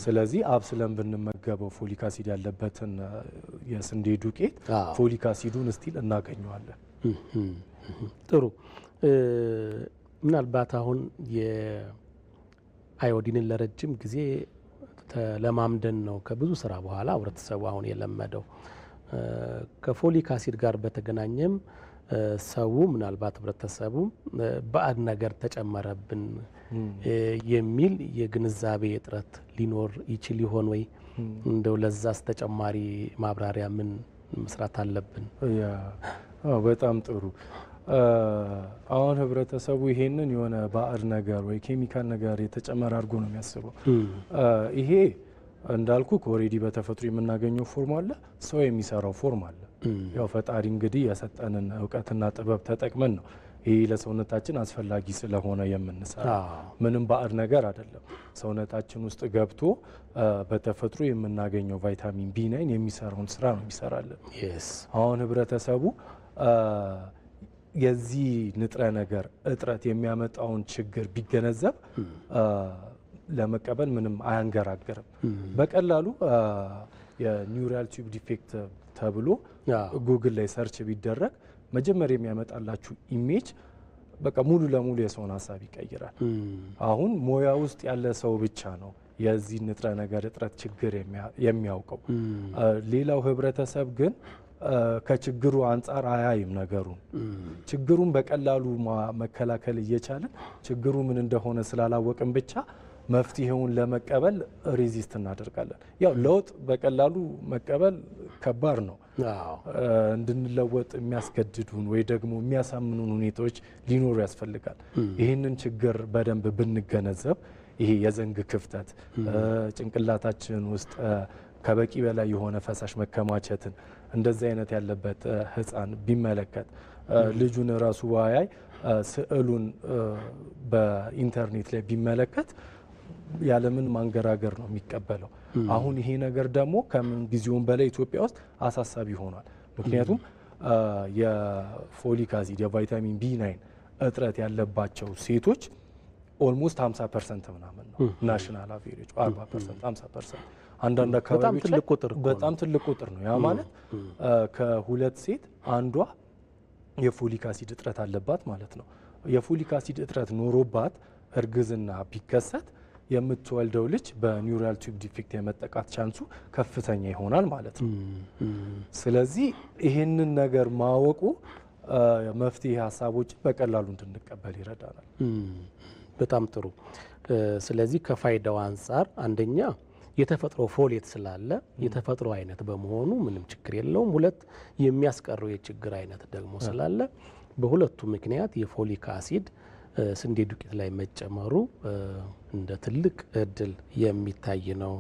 [SPEAKER 2] ስለዚህ አብስለን ብንመገበው ፎሊክ አሲድ ያለበትን የስንዴ ዱቄት ፎሊክ አሲዱን ስቲል እናገኘዋለን።
[SPEAKER 1] ጥሩ። ምናልባት አሁን የአዮዲንን ለረጅም ጊዜ ለማምደን ነው ከብዙ ስራ በኋላ ህብረተሰቡ አሁን የለመደው። ከፎሊክ አሲድ ጋር በተገናኘም ሰው ምናልባት ህብረተሰቡ ባዕድ ነገር ተጨመረብን የሚል የግንዛቤ እጥረት ሊኖር ይችል ይሆን ወይ? እንደው ለዛስ ተጨማሪ ማብራሪያ ምን መስራት አለብን?
[SPEAKER 2] በጣም ጥሩ። አሁን ህብረተሰቡ ይሄንን የሆነ ባዕድ ነገር ወይ ኬሚካል ነገር የተጨመረ አድርጎ ነው የሚያስበው። ይሄ እንዳልኩ ኦሬዲ በተፈጥሮ የምናገኘው ፎርም አለ፣ ሰው የሚሰራው ፎርም አለ። ያው ፈጣሪ እንግዲህ የሰጠንን እውቀትና ጥበብ ተጠቅመን ነው ይህ ለሰውነታችን አስፈላጊ ስለሆነ የምንሰራ። ምንም ባዕድ ነገር አይደለም። ሰውነታችን ውስጥ ገብቶ በተፈጥሮ የምናገኘው ቫይታሚን ቢ9 የሚሰራውን ስራ ነው የሚሰራለን። አሁን ህብረተሰቡ የዚህ ንጥረ ነገር እጥረት የሚያመጣውን ችግር ቢገነዘብ ለመቀበል ምንም አያንገራገርም። በቀላሉ የኒውራል ቲዩብ ዲፌክት ተብሎ ጉግል ላይ ሰርች ቢደረግ መጀመሪያ የሚያመጣላችሁ ኢሜጅ በቃ ሙሉ ለሙሉ የሰውን ሀሳብ ይቀይራል። አሁን ሞያ ውስጥ ያለ ሰው ብቻ ነው የዚህ ንጥረ ነገር እጥረት ችግር የሚያውቀው። ሌላው ህብረተሰብ ግን ከችግሩ አንጻር አያይም ነገሩን። ችግሩን በቀላሉ መከላከል እየቻለን ችግሩ ምን እንደሆነ ስላላወቅን ብቻ መፍትሄውን ለመቀበል ሬዚስት እናደርጋለን። ያው ለውጥ በቀላሉ መቀበል ከባድ ነው። እንድንለወጥ የሚያስገድዱን ወይ ደግሞ የሚያሳምኑን ሁኔታዎች ሊኖሩ ያስፈልጋል። ይህንን ችግር በደንብ ብንገነዘብ ይሄ የዘንግ ክፍተት ጭንቅላታችን ውስጥ ከበቂ በላይ የሆነ ፈሳሽ መከማቸትን እንደዚህ አይነት ያለበት ህፃን ቢመለከት ልጁን ራሱ ባያይ ስዕሉን በኢንተርኔት ላይ ቢመለከት ያለምን ማንገራገር ነው የሚቀበለው። አሁን ይሄ ነገር ደግሞ ከምን ጊዜውም በላይ ኢትዮጵያ ውስጥ አሳሳቢ ሆኗል። ምክንያቱም የፎሊክ አሲድ የቫይታሚን ቢ9 እጥረት ያለባቸው ሴቶች ኦልሞስት 50% ምናምን ነው ናሽናል አቬሬጅ 40% 50%። አንዳንድ አካባቢዎች በጣም ትልቅ ቁጥር ነው። ያ ማለት ከሁለት ሴት አንዷ የፎሊክ አሲድ እጥረት አለባት ማለት ነው። የፎሊክ አሲድ እጥረት ኖሮባት እርግዝና ቢከሰት የምትወልደው ልጅ በኒውራል ቲዩብ ዲፌክት የመጠቃት ቻንሱ ከፍተኛ ይሆናል ማለት ነው። ስለዚህ ይህንን ነገር ማወቁ መፍትሄ ሀሳቦችን በቀላሉ እንድንቀበል ይረዳናል።
[SPEAKER 1] በጣም ጥሩ። ስለዚህ ከፋይዳው አንጻር አንደኛ የተፈጥሮ ፎሌት ስላለ የተፈጥሮ አይነት በመሆኑ ምንም ችግር የለውም። ሁለት የሚያስቀረው የችግር አይነት ደግሞ ስላለ በሁለቱ ምክንያት የፎሊክ አሲድ ስንዴ ዱቄት ላይ መጨመሩ እንደ ትልቅ እድል የሚታይ ነው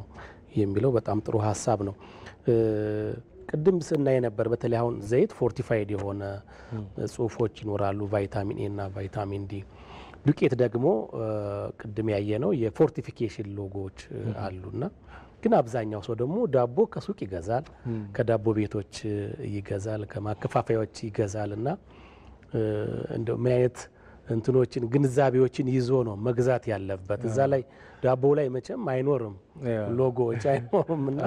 [SPEAKER 1] የሚለው በጣም ጥሩ ሀሳብ ነው። ቅድም ስናይ ነበር በተለይ አሁን ዘይት ፎርቲፋይድ የሆነ ጽሁፎች ይኖራሉ፣ ቫይታሚን ኤ እና ቫይታሚን ዲ። ዱቄት ደግሞ ቅድም ያየ ነው የፎርቲፊኬሽን ሎጎዎች አሉና ግን አብዛኛው ሰው ደግሞ ዳቦ ከሱቅ ይገዛል፣ ከዳቦ ቤቶች ይገዛል፣ ከማከፋፈያዎች ይገዛል እና እንደው ምን አይነት እንትኖችን ግንዛቤዎችን ይዞ ነው መግዛት ያለበት። እዛ ላይ ዳቦ ላይ መቼም አይኖርም ሎጎዎች አይኖርም እና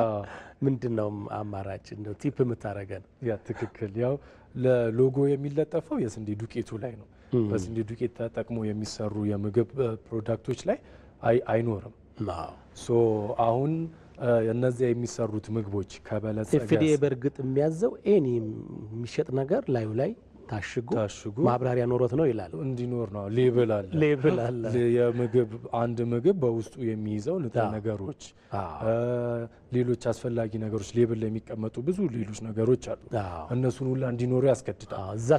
[SPEAKER 1] ምንድነው አማራጭ እንደው ቲፕ የምታረገን?
[SPEAKER 2] ያ ትክክል። ያው ለሎጎ የሚለጠፈው የስንዴ ዱቄቱ ላይ ነው። በስንዴ ዱቄት ተጠቅሞ የሚሰሩ የምግብ ፕሮዳክቶች ላይ አይኖርም። ሶ አሁን እነዚያ የሚሰሩት ምግቦች ከበለጸገ
[SPEAKER 1] ኤፍዲኤ በእርግጥ የሚያዘው ኤኒ የሚሸጥ ነገር ላዩ ላይ ታሽጉ ማብራሪያ ኖሮት ነው ይላል።
[SPEAKER 2] እንዲኖር ነው ሌብል አለ። የምግብ አንድ ምግብ በውስጡ የሚይዘው ንጥረ ነገሮች፣ ሌሎች አስፈላጊ ነገሮች ሌብል ላይ የሚቀመጡ ብዙ ሌሎች ነገሮች አሉ። እነሱን ሁላ እንዲኖሩ ያስገድዳል።
[SPEAKER 1] እዛ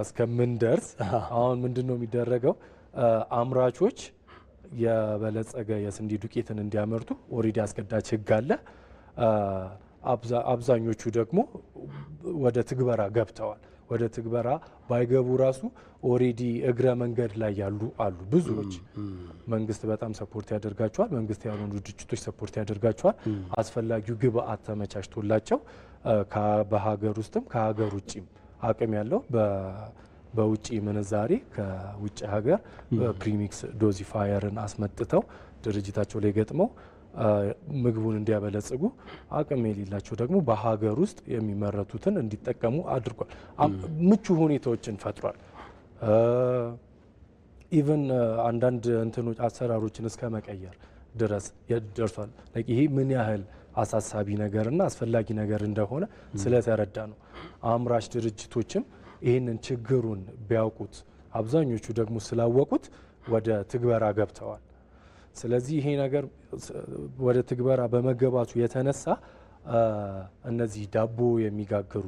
[SPEAKER 1] እስከምንደርስ
[SPEAKER 2] አሁን ምንድነው የሚደረገው? አምራቾች የበለጸገ የስንዴ ዱቄትን እንዲያመርቱ ኦሬዲ አስገዳጅ ሕግ አለ። አብዛኞቹ ደግሞ ወደ ትግበራ ገብተዋል። ወደ ትግበራ ባይገቡ ራሱ ኦሬዲ እግረ መንገድ ላይ ያሉ አሉ ብዙዎች። መንግስት በጣም ሰፖርት ያደርጋቸዋል። መንግስት ያልሆኑ ድርጅቶች ሰፖርት ያደርጋቸዋል። አስፈላጊው ግብአት ተመቻችቶላቸው በሀገር ውስጥም ከሀገር ውጭም አቅም ያለው በውጭ ምንዛሬ ከውጭ ሀገር ፕሪሚክስ ዶዚፋየርን አስመጥተው ድርጅታቸው ላይ ገጥመው ምግቡን እንዲያበለጽጉ፣ አቅም የሌላቸው ደግሞ በሀገር ውስጥ የሚመረቱትን እንዲጠቀሙ አድርጓል። ምቹ ሁኔታዎችን ፈጥሯል። ኢቨን አንዳንድ እንትኖች አሰራሮችን እስከ መቀየር ድረስ ደርሷል። ይሄ ምን ያህል አሳሳቢ ነገርና አስፈላጊ ነገር እንደሆነ ስለተረዳ ነው። አምራች ድርጅቶችም ይህንን ችግሩን ቢያውቁት፣ አብዛኞቹ ደግሞ ስላወቁት ወደ ትግበራ ገብተዋል። ስለዚህ ይሄ ነገር ወደ ትግበራ በመገባቱ የተነሳ እነዚህ ዳቦ የሚጋግሩ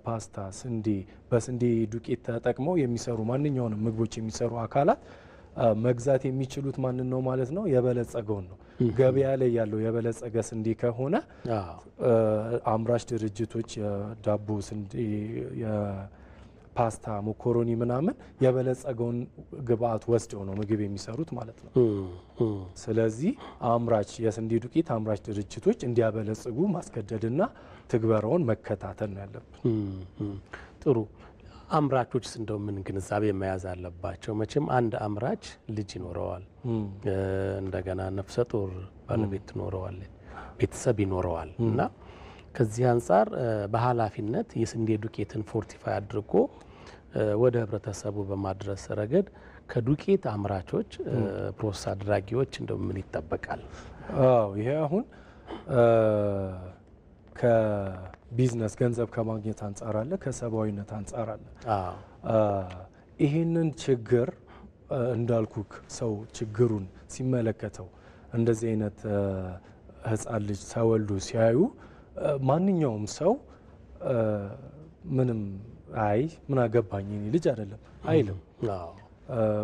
[SPEAKER 2] ፓስታ፣ ስንዴ፣ በስንዴ ዱቄት ተጠቅመው የሚሰሩ ማንኛውንም ምግቦች የሚሰሩ አካላት መግዛት የሚችሉት ማንን ነው ማለት ነው? የበለጸገውን ነው። ገበያ ላይ ያለው የበለጸገ ስንዴ ከሆነ አምራች ድርጅቶች የዳቦ ስንዴ፣ ፓስታ፣ ሞኮሮኒ ምናምን የበለጸገውን ግብአት ወስደው ነው ምግብ የሚሰሩት ማለት ነው። ስለዚህ አምራች የስንዴ ዱቄት አምራች ድርጅቶች እንዲያበለጽጉ ማስገደድና ትግበራውን መከታተል ነው ያለብን።
[SPEAKER 1] ጥሩ። አምራቾችስ እንደው ምን ግንዛቤ መያዝ አለባቸው? መቼም አንድ አምራች ልጅ ይኖረዋል፣ እንደገና ነፍሰ ጡር ባለቤት ትኖረዋለች፣ ቤተሰብ ይኖረዋል እና ከዚህ አንጻር በኃላፊነት የስንዴ ዱቄትን ፎርቲፋይ አድርጎ ወደ ህብረተሰቡ በማድረስ ረገድ ከዱቄት አምራቾች ፕሮሰስ አድራጊዎች እንደው ምን ይጠበቃል?
[SPEAKER 2] ይሄ አሁን ከቢዝነስ ገንዘብ ከማግኘት አንጻር አለ፣ ከሰብአዊነት አንጻር አለ። ይህንን ችግር እንዳልኩክ ሰው ችግሩን ሲመለከተው እንደዚህ አይነት ህፃን ልጅ ተወልዶ ሲያዩ ማንኛውም ሰው ምንም ምን አገባኝ እኔ ልጅ አይደለም አይልም።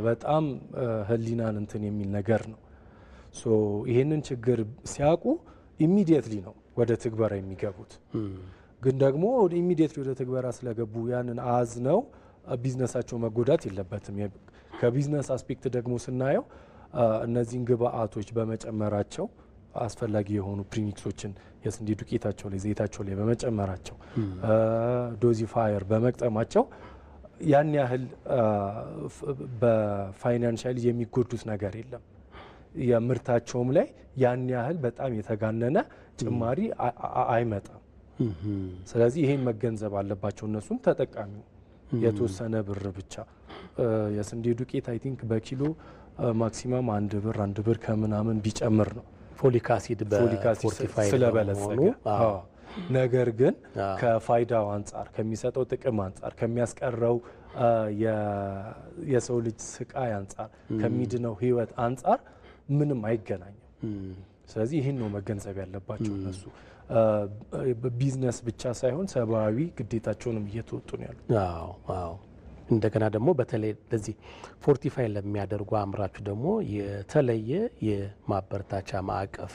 [SPEAKER 2] በጣም ህሊናን እንትን የሚል ነገር ነው። ይህንን ችግር ሲያውቁ ኢሚዲየትሊ ነው ወደ ትግበራ የሚገቡት። ግን ደግሞ ኢሚዲየትሊ ወደ ትግበራ ስለገቡ ያንን አዝነው ቢዝነሳቸው መጎዳት የለበትም። ከቢዝነስ አስፔክት ደግሞ ስናየው እነዚህን ግብአቶች በመጨመራቸው አስፈላጊ የሆኑ ፕሪሚክሶችን የስንዴ ዱቄታቸው ላይ ዘይታቸው ላይ በመጨመራቸው ዶዚፋየር በመቅጠማቸው ያን ያህል በፋይናንሻሊ የሚጎዱት ነገር የለም። የምርታቸውም ላይ ያን ያህል በጣም የተጋነነ ጭማሪ አይመጣም። ስለዚህ ይሄን መገንዘብ አለባቸው። እነሱም ተጠቃሚው የተወሰነ ብር ብቻ የስንዴ ዱቄት አይ ቲንክ በኪሎ ማክሲማም 1 ብር ከምናምን ቢጨምር ነው
[SPEAKER 1] ፎሊክ አሲድ በፎርቲፋይድ
[SPEAKER 2] ስለበለጸገ። ነገር ግን ከፋይዳው አንጻር ከሚሰጠው ጥቅም አንጻር ከሚያስቀረው የሰው ልጅ ስቃይ አንጻር ከሚድነው ህይወት አንጻር ምንም አይገናኝም። ስለዚህ ይህን ነው መገንዘብ ያለባቸው እነሱ። ቢዝነስ ብቻ ሳይሆን ሰብአዊ ግዴታቸውንም እየተወጡ ነው ያሉት።
[SPEAKER 1] እንደገና ደግሞ በተለይ ለዚህ ፎርቲፋይ ለሚያደርጉ አምራቹ ደግሞ የተለየ የማበረታቻ ማዕቀፍ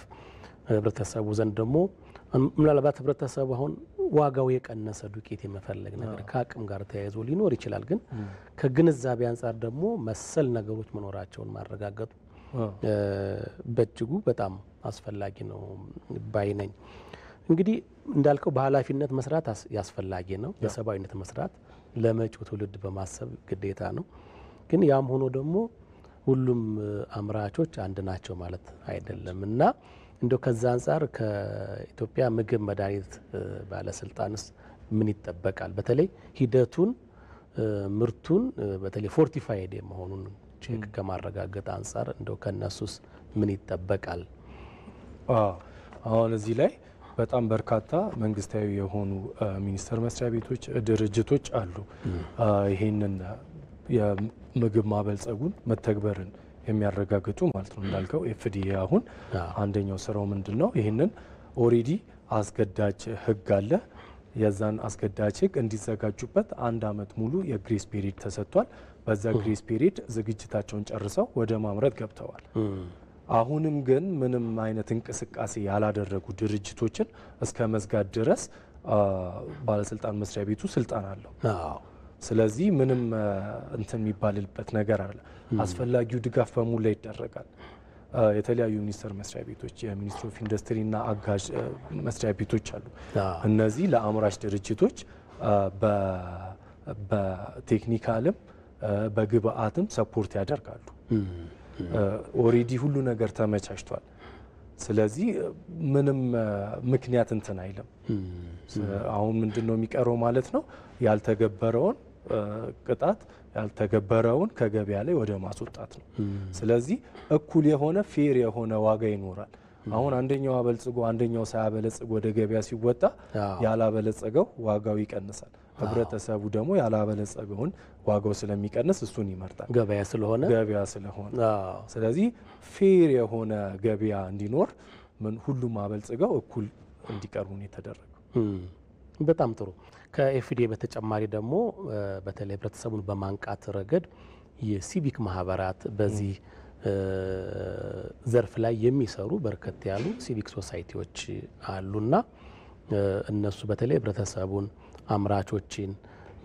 [SPEAKER 1] ህብረተሰቡ ዘንድ ደግሞ ምናልባት ህብረተሰቡ አሁን ዋጋው የቀነሰ ዱቄት የመፈለግ ነገር ከአቅም ጋር ተያይዞ ሊኖር ይችላል። ግን ከግንዛቤ አንጻር ደግሞ መሰል ነገሮች መኖራቸውን ማረጋገጡ በእጅጉ በጣም አስፈላጊ ነው ባይ ነኝ። እንግዲህ እንዳልከው በኃላፊነት መስራት ያስፈላጊ ነው። በሰብአዊነት መስራት ለመጪው ትውልድ በማሰብ ግዴታ ነው። ግን ያም ሆኖ ደግሞ ሁሉም አምራቾች አንድ ናቸው ማለት አይደለም እና እንደው ከዛ አንጻር ከኢትዮጵያ ምግብ መድኃኒት ባለስልጣንስ ምን ይጠበቃል? በተለይ ሂደቱን ምርቱን በተለይ ፎርቲፋይድ መሆኑን ቼክ ከማረጋገጥ አንጻር እንደው ከነሱስ ምን ይጠበቃል?
[SPEAKER 2] አሁን እዚህ ላይ በጣም በርካታ መንግስታዊ የሆኑ ሚኒስቴር መስሪያ ቤቶች፣ ድርጅቶች አሉ። ይሄንን የምግብ ማበልጸጉን መተግበርን የሚያረጋግጡ ማለት ነው። እንዳልከው ኤፍዲኤ አሁን አንደኛው ስራው ምንድነው? ይሄንን ኦሬዲ አስገዳጅ ህግ አለ። የዛን አስገዳጅ ህግ እንዲዘጋጁበት 1 አመት ሙሉ የግሬስ ፔሪድ ተሰጥቷል። በዛ ግሬስ ፔሪድ ዝግጅታቸውን ጨርሰው ወደ ማምረት ገብተዋል። አሁንም ግን ምንም አይነት እንቅስቃሴ ያላደረጉ ድርጅቶችን እስከ መዝጋት ድረስ ባለስልጣን መስሪያ ቤቱ ስልጣን አለው። ስለዚህ ምንም እንትን የሚባልበት ነገር አለ። አስፈላጊው ድጋፍ በሙላ ይደረጋል። የተለያዩ ሚኒስቴር መስሪያ ቤቶች የሚኒስትሪ ኦፍ ኢንዱስትሪና አጋዥ መስሪያ ቤቶች አሉ። እነዚህ ለአምራች ድርጅቶች በቴክኒካልም በግብአትም ሰፖርት ያደርጋሉ። ኦሬዲ ሁሉ ነገር ተመቻችቷል። ስለዚህ ምንም ምክንያት እንትን አይልም። አሁን ምንድነው የሚቀረው ማለት ነው? ያልተገበረውን ቅጣት ያልተገበረውን ከገበያ ላይ ወደ ማስወጣት ነው። ስለዚህ እኩል የሆነ ፌር የሆነ ዋጋ ይኖራል። አሁን አንደኛው አበልጽጎ አንደኛው ሳያበለጽግ ወደ ገበያ ሲወጣ ያላበለጸገው ዋጋው ይቀንሳል። ህብረተሰቡ ደግሞ ያላበለጸገውን ዋጋው ስለሚቀንስ እሱን ይመርጣል፣ ገበያ ስለሆነ። ስለዚህ ፌር የሆነ ገበያ እንዲኖር ሁሉም አበልጽገው እኩል እንዲቀርቡ ነው የተደረገው።
[SPEAKER 1] በጣም ጥሩ። ከኤፍዲኤ በተጨማሪ ደግሞ በተለይ ህብረተሰቡን በማንቃት ረገድ የሲቪክ ማህበራት በዚህ ዘርፍ ላይ የሚሰሩ በርከት ያሉ ሲቪክ ሶሳይቲዎች አሉና እነሱ በተለይ ህብረተሰቡን፣ አምራቾችን፣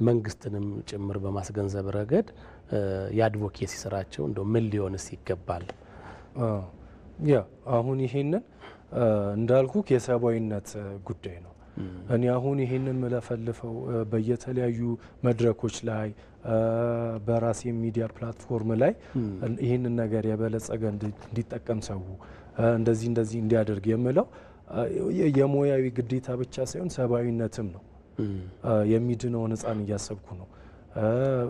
[SPEAKER 1] መንግስትንም ጭምር በማስገንዘብ ረገድ የአድቮኬሲ ስራቸው እንደው ምን ሊሆንስ ይገባል?
[SPEAKER 2] አሁን ይሄንን እንዳልኩ የሰብአዊነት ጉዳይ ነው። እኔ አሁን ይሄንን ምለፈልፈው በየተለያዩ መድረኮች ላይ በራሴ ሚዲያ ፕላትፎርም ላይ ይሄንን ነገር የበለጸገ እንዲጠቀም ሰው እንደዚህ እንዲያደርግ የምለው የሙያዊ ግዴታ ብቻ ሳይሆን ሰብአዊነትም ነው። የሚድነውን ሕፃን እያሰብኩ ነው።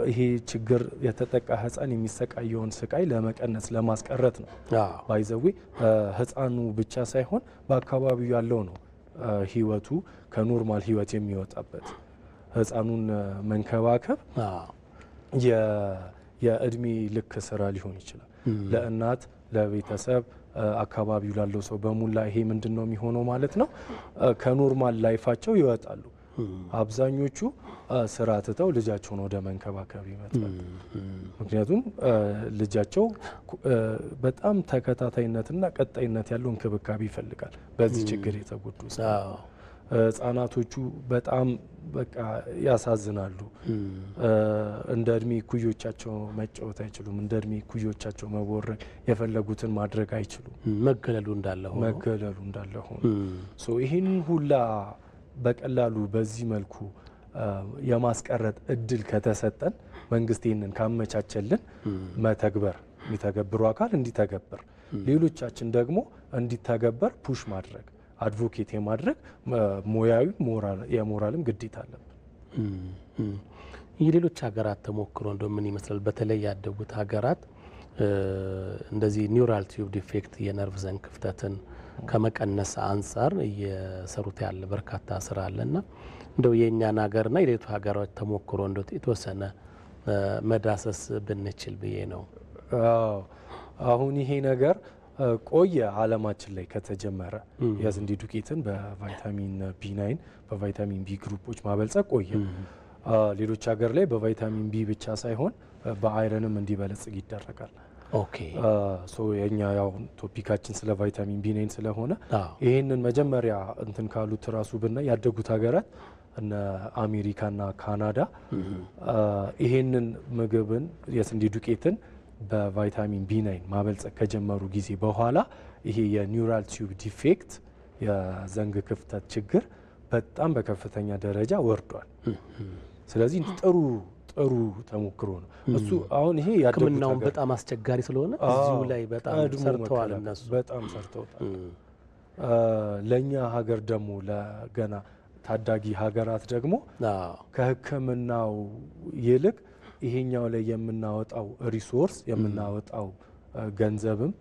[SPEAKER 2] ይሄ ችግር የተጠቃ ሕፃን የሚሰቃየውን ስቃይ ለመቀነስ ለማስቀረት ነው። ባይዘዊ ሕፃኑ ብቻ ሳይሆን በአካባቢው ያለው ነው ህይወቱ ከኖርማል ህይወት የሚወጣበት። ሕፃኑን መንከባከብ የእድሜ ልክ ስራ ሊሆን ይችላል። ለእናት ለቤተሰብ አካባቢው ላለው ሰው በሙላ ይሄ ምንድነው የሚሆነው ማለት ነው? ከኖርማል ላይፋቸው ይወጣሉ። አብዛኞቹ ስራ ትተው ልጃቸውን ወደ መንከባከብ ይመጣሉ። ምክንያቱም ልጃቸው በጣም ተከታታይነትና ቀጣይነት ያለው እንክብካቤ ይፈልጋል። በዚህ ችግር የተጎዱ ህጻናቶቹ በጣም በቃ ያሳዝናሉ። እንደ እድሜ ኩዮቻቸው መጫወት አይችሉም። እንደ እድሜ ኩዮቻቸው መቦረቅ የፈለጉትን ማድረግ አይችሉም።
[SPEAKER 1] መገለሉ እንዳለ ሆኖ
[SPEAKER 2] ይህን ሁላ በቀላሉ በዚህ መልኩ የማስቀረት እድል ከተሰጠን መንግስት ይህንን ካመቻቸልን መተግበር የሚተገብሩ አካል እንዲተገብር ሌሎቻችን ደግሞ እንዲተገበር ፑሽ ማድረግ አድቮኬት የማድረግ ሙያዊ የሞራልም ግዴታ አለብን።
[SPEAKER 1] የሌሎች ሀገራት ተሞክሮ እንደው ምን ይመስላል? በተለይ ያደጉት ሀገራት እንደዚህ ኒውራል ቲዩብ ዲፌክት የነርቭ ዘንግ ክፍተትን ከመቀነስ አንጻር እየሰሩት ያለ በርካታ ስራ አለና እንደው የእኛን ሀገርና የሌሎች ሀገራት ተሞክሮ እንደው የተወሰነ መዳሰስ ብንችል ብዬ ነው።
[SPEAKER 2] አሁን ይሄ ነገር ቆየ ዓለማችን ላይ ከተጀመረ የስንዴ ዱቄትን በቫይታሚን ቢ9 በቫይታሚን ቢ ግሩፖች ማበልጸግ ቆየ። ሌሎች ሀገር ላይ በቫይታሚን ቢ ብቻ ሳይሆን በአይረንም እንዲበለጽግ ይደረጋል።
[SPEAKER 1] ኦኬ
[SPEAKER 2] የኛ ያው ቶፒካችን ስለ ቫይታሚን ቢ9 ስለሆነ ይሄንን መጀመሪያ እንትን ካሉት ራሱ ብናይ ያደጉት ሀገራት እነ አሜሪካና ካናዳ ይሄንን ምግብን የስንዴ ዱቄትን በቫይታሚን ቢ9 ማበልጸግ ከጀመሩ ጊዜ በኋላ ይሄ የኒውራል ቲዩብ ዲፌክት የዘንግ ክፍተት ችግር በጣም በከፍተኛ ደረጃ ወርዷል። ስለዚህ ጥሩ ተሞክሮ ነው እሱ። አሁን ይሄ
[SPEAKER 1] ሕክምናውን በጣም አስቸጋሪ ስለሆነ እዚሁ ላይ በጣም ሰርተዋል እነሱ
[SPEAKER 2] በጣም ሰርተውታል። ለኛ ሀገር ደግሞ ለገና ታዳጊ ሀገራት ደግሞ ከሕክምናው ይልቅ ይሄኛው ላይ የምናወጣው ሪሶርስ የምናወጣው ገንዘብም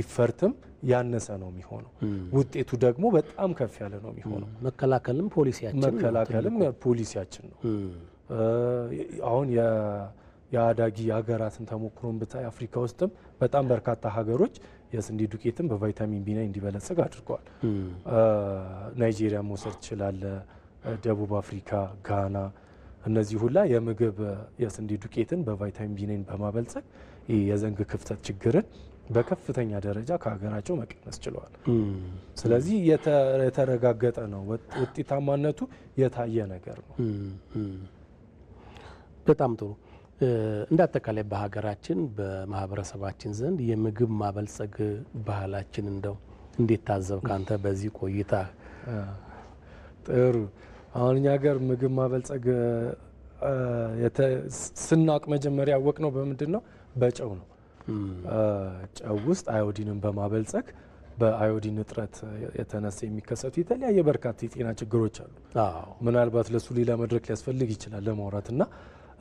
[SPEAKER 2] ኢፈርትም ያነሰ ነው የሚሆነው። ውጤቱ ደግሞ በጣም ከፍ ያለ ነው የሚሆነው።
[SPEAKER 1] መከላከልም
[SPEAKER 2] ፖሊሲያችን ነው። አሁን የአዳጊ ሀገራትን ተሞክሮን ብታይ አፍሪካ ውስጥም በጣም በርካታ ሀገሮች የስንዴ ዱቄትን በቫይታሚን ቢ9 እንዲበለጽግ አድርገዋል። ናይጄሪያ መውሰድ ትችላለ፣ ደቡብ አፍሪካ፣ ጋና እነዚህ ሁላ የምግብ የስንዴ ዱቄትን በቫይታሚን ቢ9 በማበልጸግ የዘንግ ክፍተት ችግርን በከፍተኛ ደረጃ ከሀገራቸው መቀነስ ችለዋል። ስለዚህ የተረጋገጠ ነው፣ ውጤታማነቱ የታየ ነገር ነው።
[SPEAKER 1] በጣም ጥሩ። እንደ አጠቃላይ በሀገራችን በማህበረሰባችን ዘንድ የምግብ ማበልጸግ ባህላችን እንደው እንዴት ታዘብክ አንተ በዚህ ቆይታ?
[SPEAKER 2] ጥሩ። አሁን እኛ ሀገር ምግብ ማበልጸግ ስናውቅ መጀመሪያ ያወቅ ነው በምንድን ነው? በጨው ነው። ጨው ውስጥ አዮዲንን በማበልጸግ በአዮዲን እጥረት የተነሳ የሚከሰቱ የተለያየ በርካታ የጤና ችግሮች አሉ። ምናልባት ለሱ ሌላ መድረክ ሊያስፈልግ ይችላል ለማውራት እና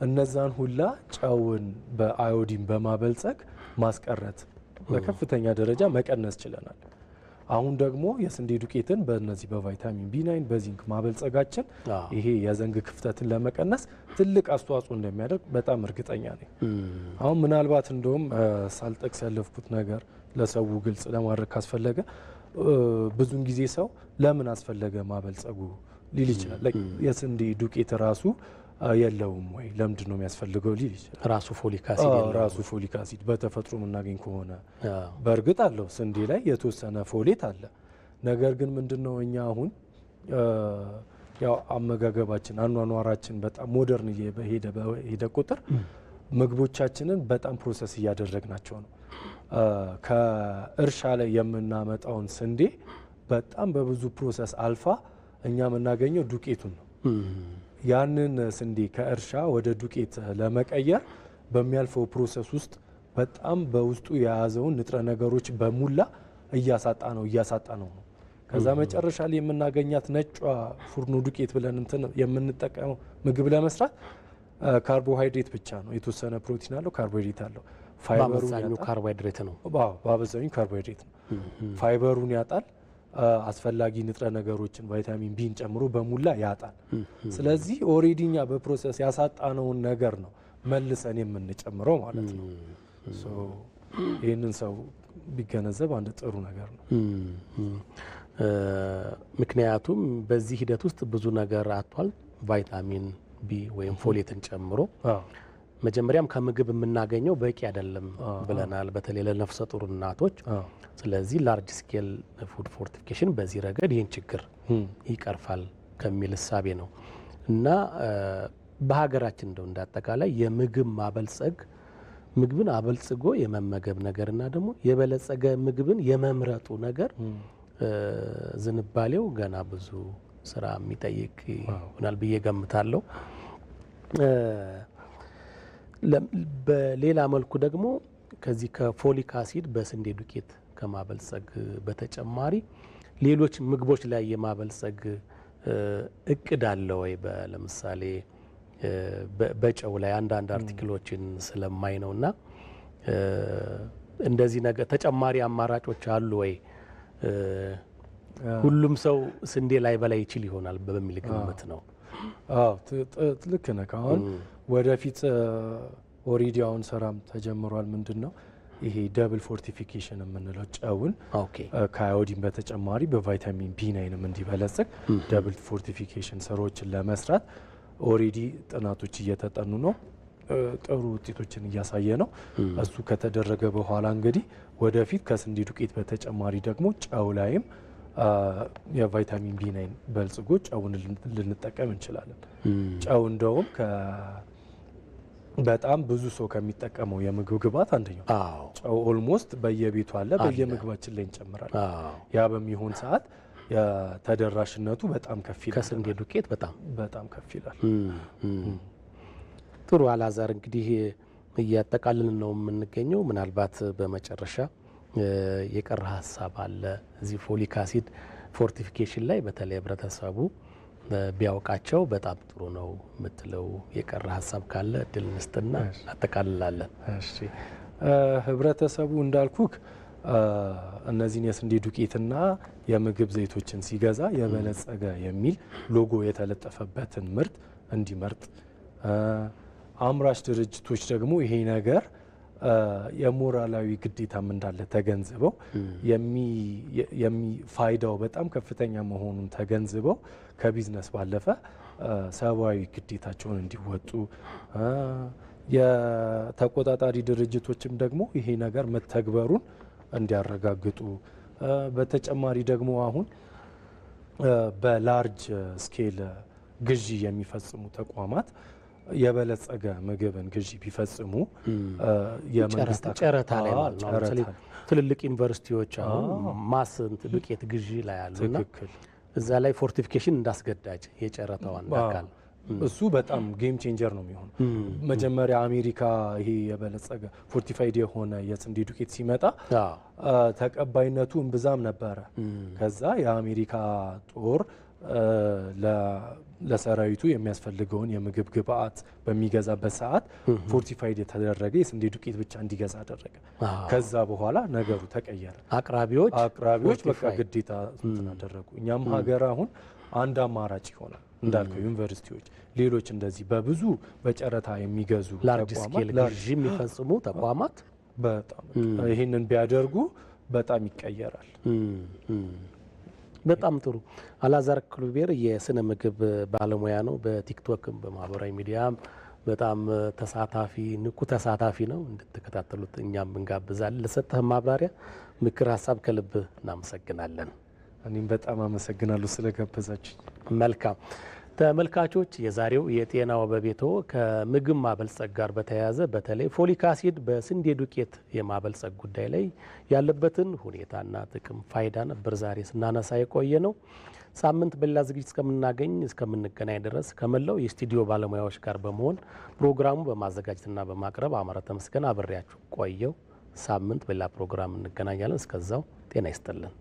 [SPEAKER 2] እነዛን ሁላ ጨውን በአዮዲን በማበልጸግ ማስቀረት በከፍተኛ ደረጃ መቀነስ ችለናል። አሁን ደግሞ የስንዴ ዱቄትን በእነዚህ በቫይታሚን ቢ9 በዚንክ ማበልጸጋችን ይሄ የዘንግ ክፍተትን ለመቀነስ ትልቅ አስተዋጽኦ እንደሚያደርግ በጣም እርግጠኛ ነኝ። አሁን ምናልባት እንደውም ሳልጠቅስ ያለፍኩት ነገር ለሰው ግልጽ ለማድረግ ካስፈለገ ብዙን ጊዜ ሰው ለምን አስፈለገ ማበልጸጉ ሊል ይችላል። የስንዴ ዱቄት ራሱ የለውም ወይ ለምንድን ነው የሚያስፈልገው ሊል ይችላል። ራሱ ፎሊክ አሲድ በተፈጥሮ የምናገኝ ከሆነ በእርግጥ አለው ስንዴ ላይ የተወሰነ ፎሌት አለ። ነገር ግን ምንድነው እኛ አሁን ያው አመጋገባችን አኗኗራችን በጣም ሞደርን በሄደ ቁጥር ምግቦቻችንን በጣም ፕሮሰስ እያደረግናቸው ነው። ከእርሻ ላይ የምናመጣውን ስንዴ በጣም በብዙ ፕሮሰስ አልፋ እኛ የምናገኘው ዱቄቱን ነው። ያንን ስንዴ ከእርሻ ወደ ዱቄት ለመቀየር በሚያልፈው ፕሮሰስ ውስጥ በጣም በውስጡ የያዘውን ንጥረ ነገሮች በሙላ እያሳጣ ነው። ከዛ መጨረሻ ላይ የምናገኛት ነጯ ፉርኖ ዱቄት ብለን እንትን የምንጠቀመው ምግብ ለመስራት ካርቦሃይድሬት ብቻ ነው። የተወሰነ ፕሮቲን አለው፣ ካርቦሃይድሬት አለው።
[SPEAKER 1] በአብዛኛው ካርቦሃይድሬት ነው።
[SPEAKER 2] በአብዛኛው ካርቦሃይድሬት ነው። ፋይበሩን ያጣል። አስፈላጊ ንጥረ ነገሮችን ቫይታሚን ቢን ጨምሮ በሙላ ያጣል። ስለዚህ ኦሬዲ እኛ በፕሮሰስ ያሳጣነውን ነገር ነው መልሰን የምንጨምረው ማለት ነው። ይህንን ሰው ቢገነዘብ አንድ ጥሩ ነገር ነው።
[SPEAKER 1] ምክንያቱም በዚህ ሂደት ውስጥ ብዙ ነገር አጥቷል። ቫይታሚን ቢ ወይም ፎሌትን ጨምሮ መጀመሪያም ከምግብ የምናገኘው በቂ አይደለም ብለናል፣ በተለይ ለነፍሰ ጡር እናቶች። ስለዚህ ላርጅ ስኬል ፉድ ፎርቲፊኬሽን በዚህ ረገድ ይህን ችግር ይቀርፋል ከሚል እሳቤ ነው እና በሀገራችን እንደው እንዳጠቃላይ የምግብ ማበልጸግ ምግብን አበልጽጎ የመመገብ ነገርና ደግሞ የበለጸገ ምግብን የመምረጡ ነገር ዝንባሌው ገና ብዙ ስራ የሚጠይቅ ይሆናል ብዬ ገምታለሁ። በሌላ መልኩ ደግሞ ከዚህ ከፎሊክ አሲድ በስንዴ ዱቄት ከማበልጸግ በተጨማሪ ሌሎች ምግቦች ላይ የማበልጸግ እቅድ አለ ወይ? ለምሳሌ በጨው ላይ አንዳንድ አርቲክሎችን ስለማይ ነውና እንደዚህ ነገር ተጨማሪ አማራጮች አሉ ወይ? ሁሉም ሰው ስንዴ ላይ በላይ ይችል ይሆናል በሚል ግምት ነው።
[SPEAKER 2] ልክ ነህ። አሁን ወደፊት ኦሬዲ አሁን ስራም ተጀምሯል። ምንድን ነው ይሄ ደብል ፎርቲፊኬሽን የምንለው ጨውን ከአዮዲን በተጨማሪ በቫይታሚን ቢ9ም እንዲበለጽግ ደብል ፎርቲፊኬሽን ስራዎችን ለመስራት ኦሬዲ ጥናቶች እየተጠኑ ነው። ጥሩ ውጤቶችን እያሳየ ነው። እሱ ከተደረገ በኋላ እንግዲህ ወደፊት ከስንዴ ዱቄት በተጨማሪ ደግሞ ጨው ላይም የቫይታሚን ቢ9 በልጽጎ ጨውን ልንጠቀም እንችላለን። ጨው እንደውም በጣም ብዙ ሰው ከሚጠቀመው የምግብ ግብዓት አንደኛው ጨው ኦልሞስት በየቤቱ አለ፣ በየምግባችን ላይ እንጨምራለን። ያ በሚሆን ሰዓት ተደራሽነቱ በጣም ከፍ ይላል።
[SPEAKER 1] ከስንዴ ዱቄት
[SPEAKER 2] በጣም ከፍ ይላል።
[SPEAKER 1] ጥሩ አላዛር፣ እንግዲህ እያጠቃልን ነው የምንገኘው። ምናልባት በመጨረሻ የቀረ ሀሳብ አለ እዚህ ፎሊክ አሲድ ፎርቲፊኬሽን ላይ በተለይ ህብረተሰቡ ቢያውቃቸው በጣም ጥሩ ነው የምትለው የቀረ ሀሳብ ካለ እድል እንስጥና እናጠቃልላለን።
[SPEAKER 2] እሺ፣ ህብረተሰቡ እንዳልኩክ እነዚህን የስንዴ ዱቄትና የምግብ ዘይቶችን ሲገዛ የበለጸገ የሚል ሎጎ የተለጠፈበትን ምርት እንዲመርጥ፣ አምራች ድርጅቶች ደግሞ ይሄ ነገር የሞራላዊ ግዴታም እንዳለ ተገንዝበው ፋይዳው በጣም ከፍተኛ መሆኑን ተገንዝበው ከቢዝነስ ባለፈ ሰብአዊ ግዴታቸውን እንዲወጡ፣ የተቆጣጣሪ ድርጅቶችም ደግሞ ይሄ ነገር መተግበሩን እንዲያረጋግጡ፣ በተጨማሪ ደግሞ አሁን በላርጅ ስኬል ግዢ የሚፈጽሙ ተቋማት የበለጸገ ምግብን ግዢ ቢፈጽሙ የመንግስት
[SPEAKER 1] ጨረታ ላይ ማለት ነው። ትልልቅ ዩኒቨርሲቲዎች አሁን ማስ ዱቄት ግዢ ላይ አሉና እዛ ላይ ፎርቲፊኬሽን እንዳስገዳጅ የጨረታው አንድ አካል
[SPEAKER 2] እሱ በጣም ጌም ቼንጀር ነው የሚሆነው። መጀመሪያ አሜሪካ ይሄ የበለጸገ ፎርቲፋይድ የሆነ የስንዴ ዱቄት ሲመጣ ተቀባይነቱ እምብዛም ነበረ። ከዛ የአሜሪካ ጦር ለሰራዊቱ የሚያስፈልገውን የምግብ ግብአት በሚገዛበት ሰዓት ፎርቲፋይድ የተደረገ የስንዴ ዱቄት ብቻ እንዲገዛ አደረገ። ከዛ በኋላ ነገሩ ተቀየረ። አቅራቢዎች በቃ ግዴታ እንትን አደረጉ። እኛም ሀገር አሁን አንድ አማራጭ ይሆናል እንዳልከው ዩኒቨርሲቲዎች፣ ሌሎች እንደዚህ በብዙ በጨረታ የሚገዙ
[SPEAKER 1] ላርጅ ስኬል ግዢ የሚፈጽሙ ተቋማት
[SPEAKER 2] በጣም ይህንን ቢያደርጉ በጣም ይቀየራል።
[SPEAKER 1] በጣም ጥሩ። አላዛር ክሉቤር የስነ ምግብ ባለሙያ ነው። በቲክቶክም በማህበራዊ ሚዲያም በጣም ንቁ ተሳታፊ ነው። እንድትከታተሉት እኛም እንጋብዛለን። ለሰጠህ ማብራሪያ፣ ምክር፣ ሀሳብ ከልብ እናመሰግናለን።
[SPEAKER 2] እኔም በጣም አመሰግናለሁ ስለጋበዛችሁ።
[SPEAKER 1] መልካም ተመልካቾች፣ የዛሬው የጤናው በቤቶ ከምግብ ማበልጸግ ጋር በተያያዘ በተለይ ፎሊክ አሲድ በስንዴ ዱቄት የማበልጸግ ጉዳይ ላይ ያለበትን ሁኔታና ጥቅም ፋይዳ ነበር ዛሬ ስናነሳ የቆየ ነው። ሳምንት በሌላ ዝግጅት እስከምንገናኝ ድረስ ከመላው የስቱዲዮ ባለሙያዎች ጋር በመሆን ፕሮግራሙ በማዘጋጀትና በማቅረብ አማረ ተመስገን አብሬያችሁ ቆየው። ሳምንት በሌላ ፕሮግራም እንገናኛለን። እስከዛው ጤና ይስጥልን።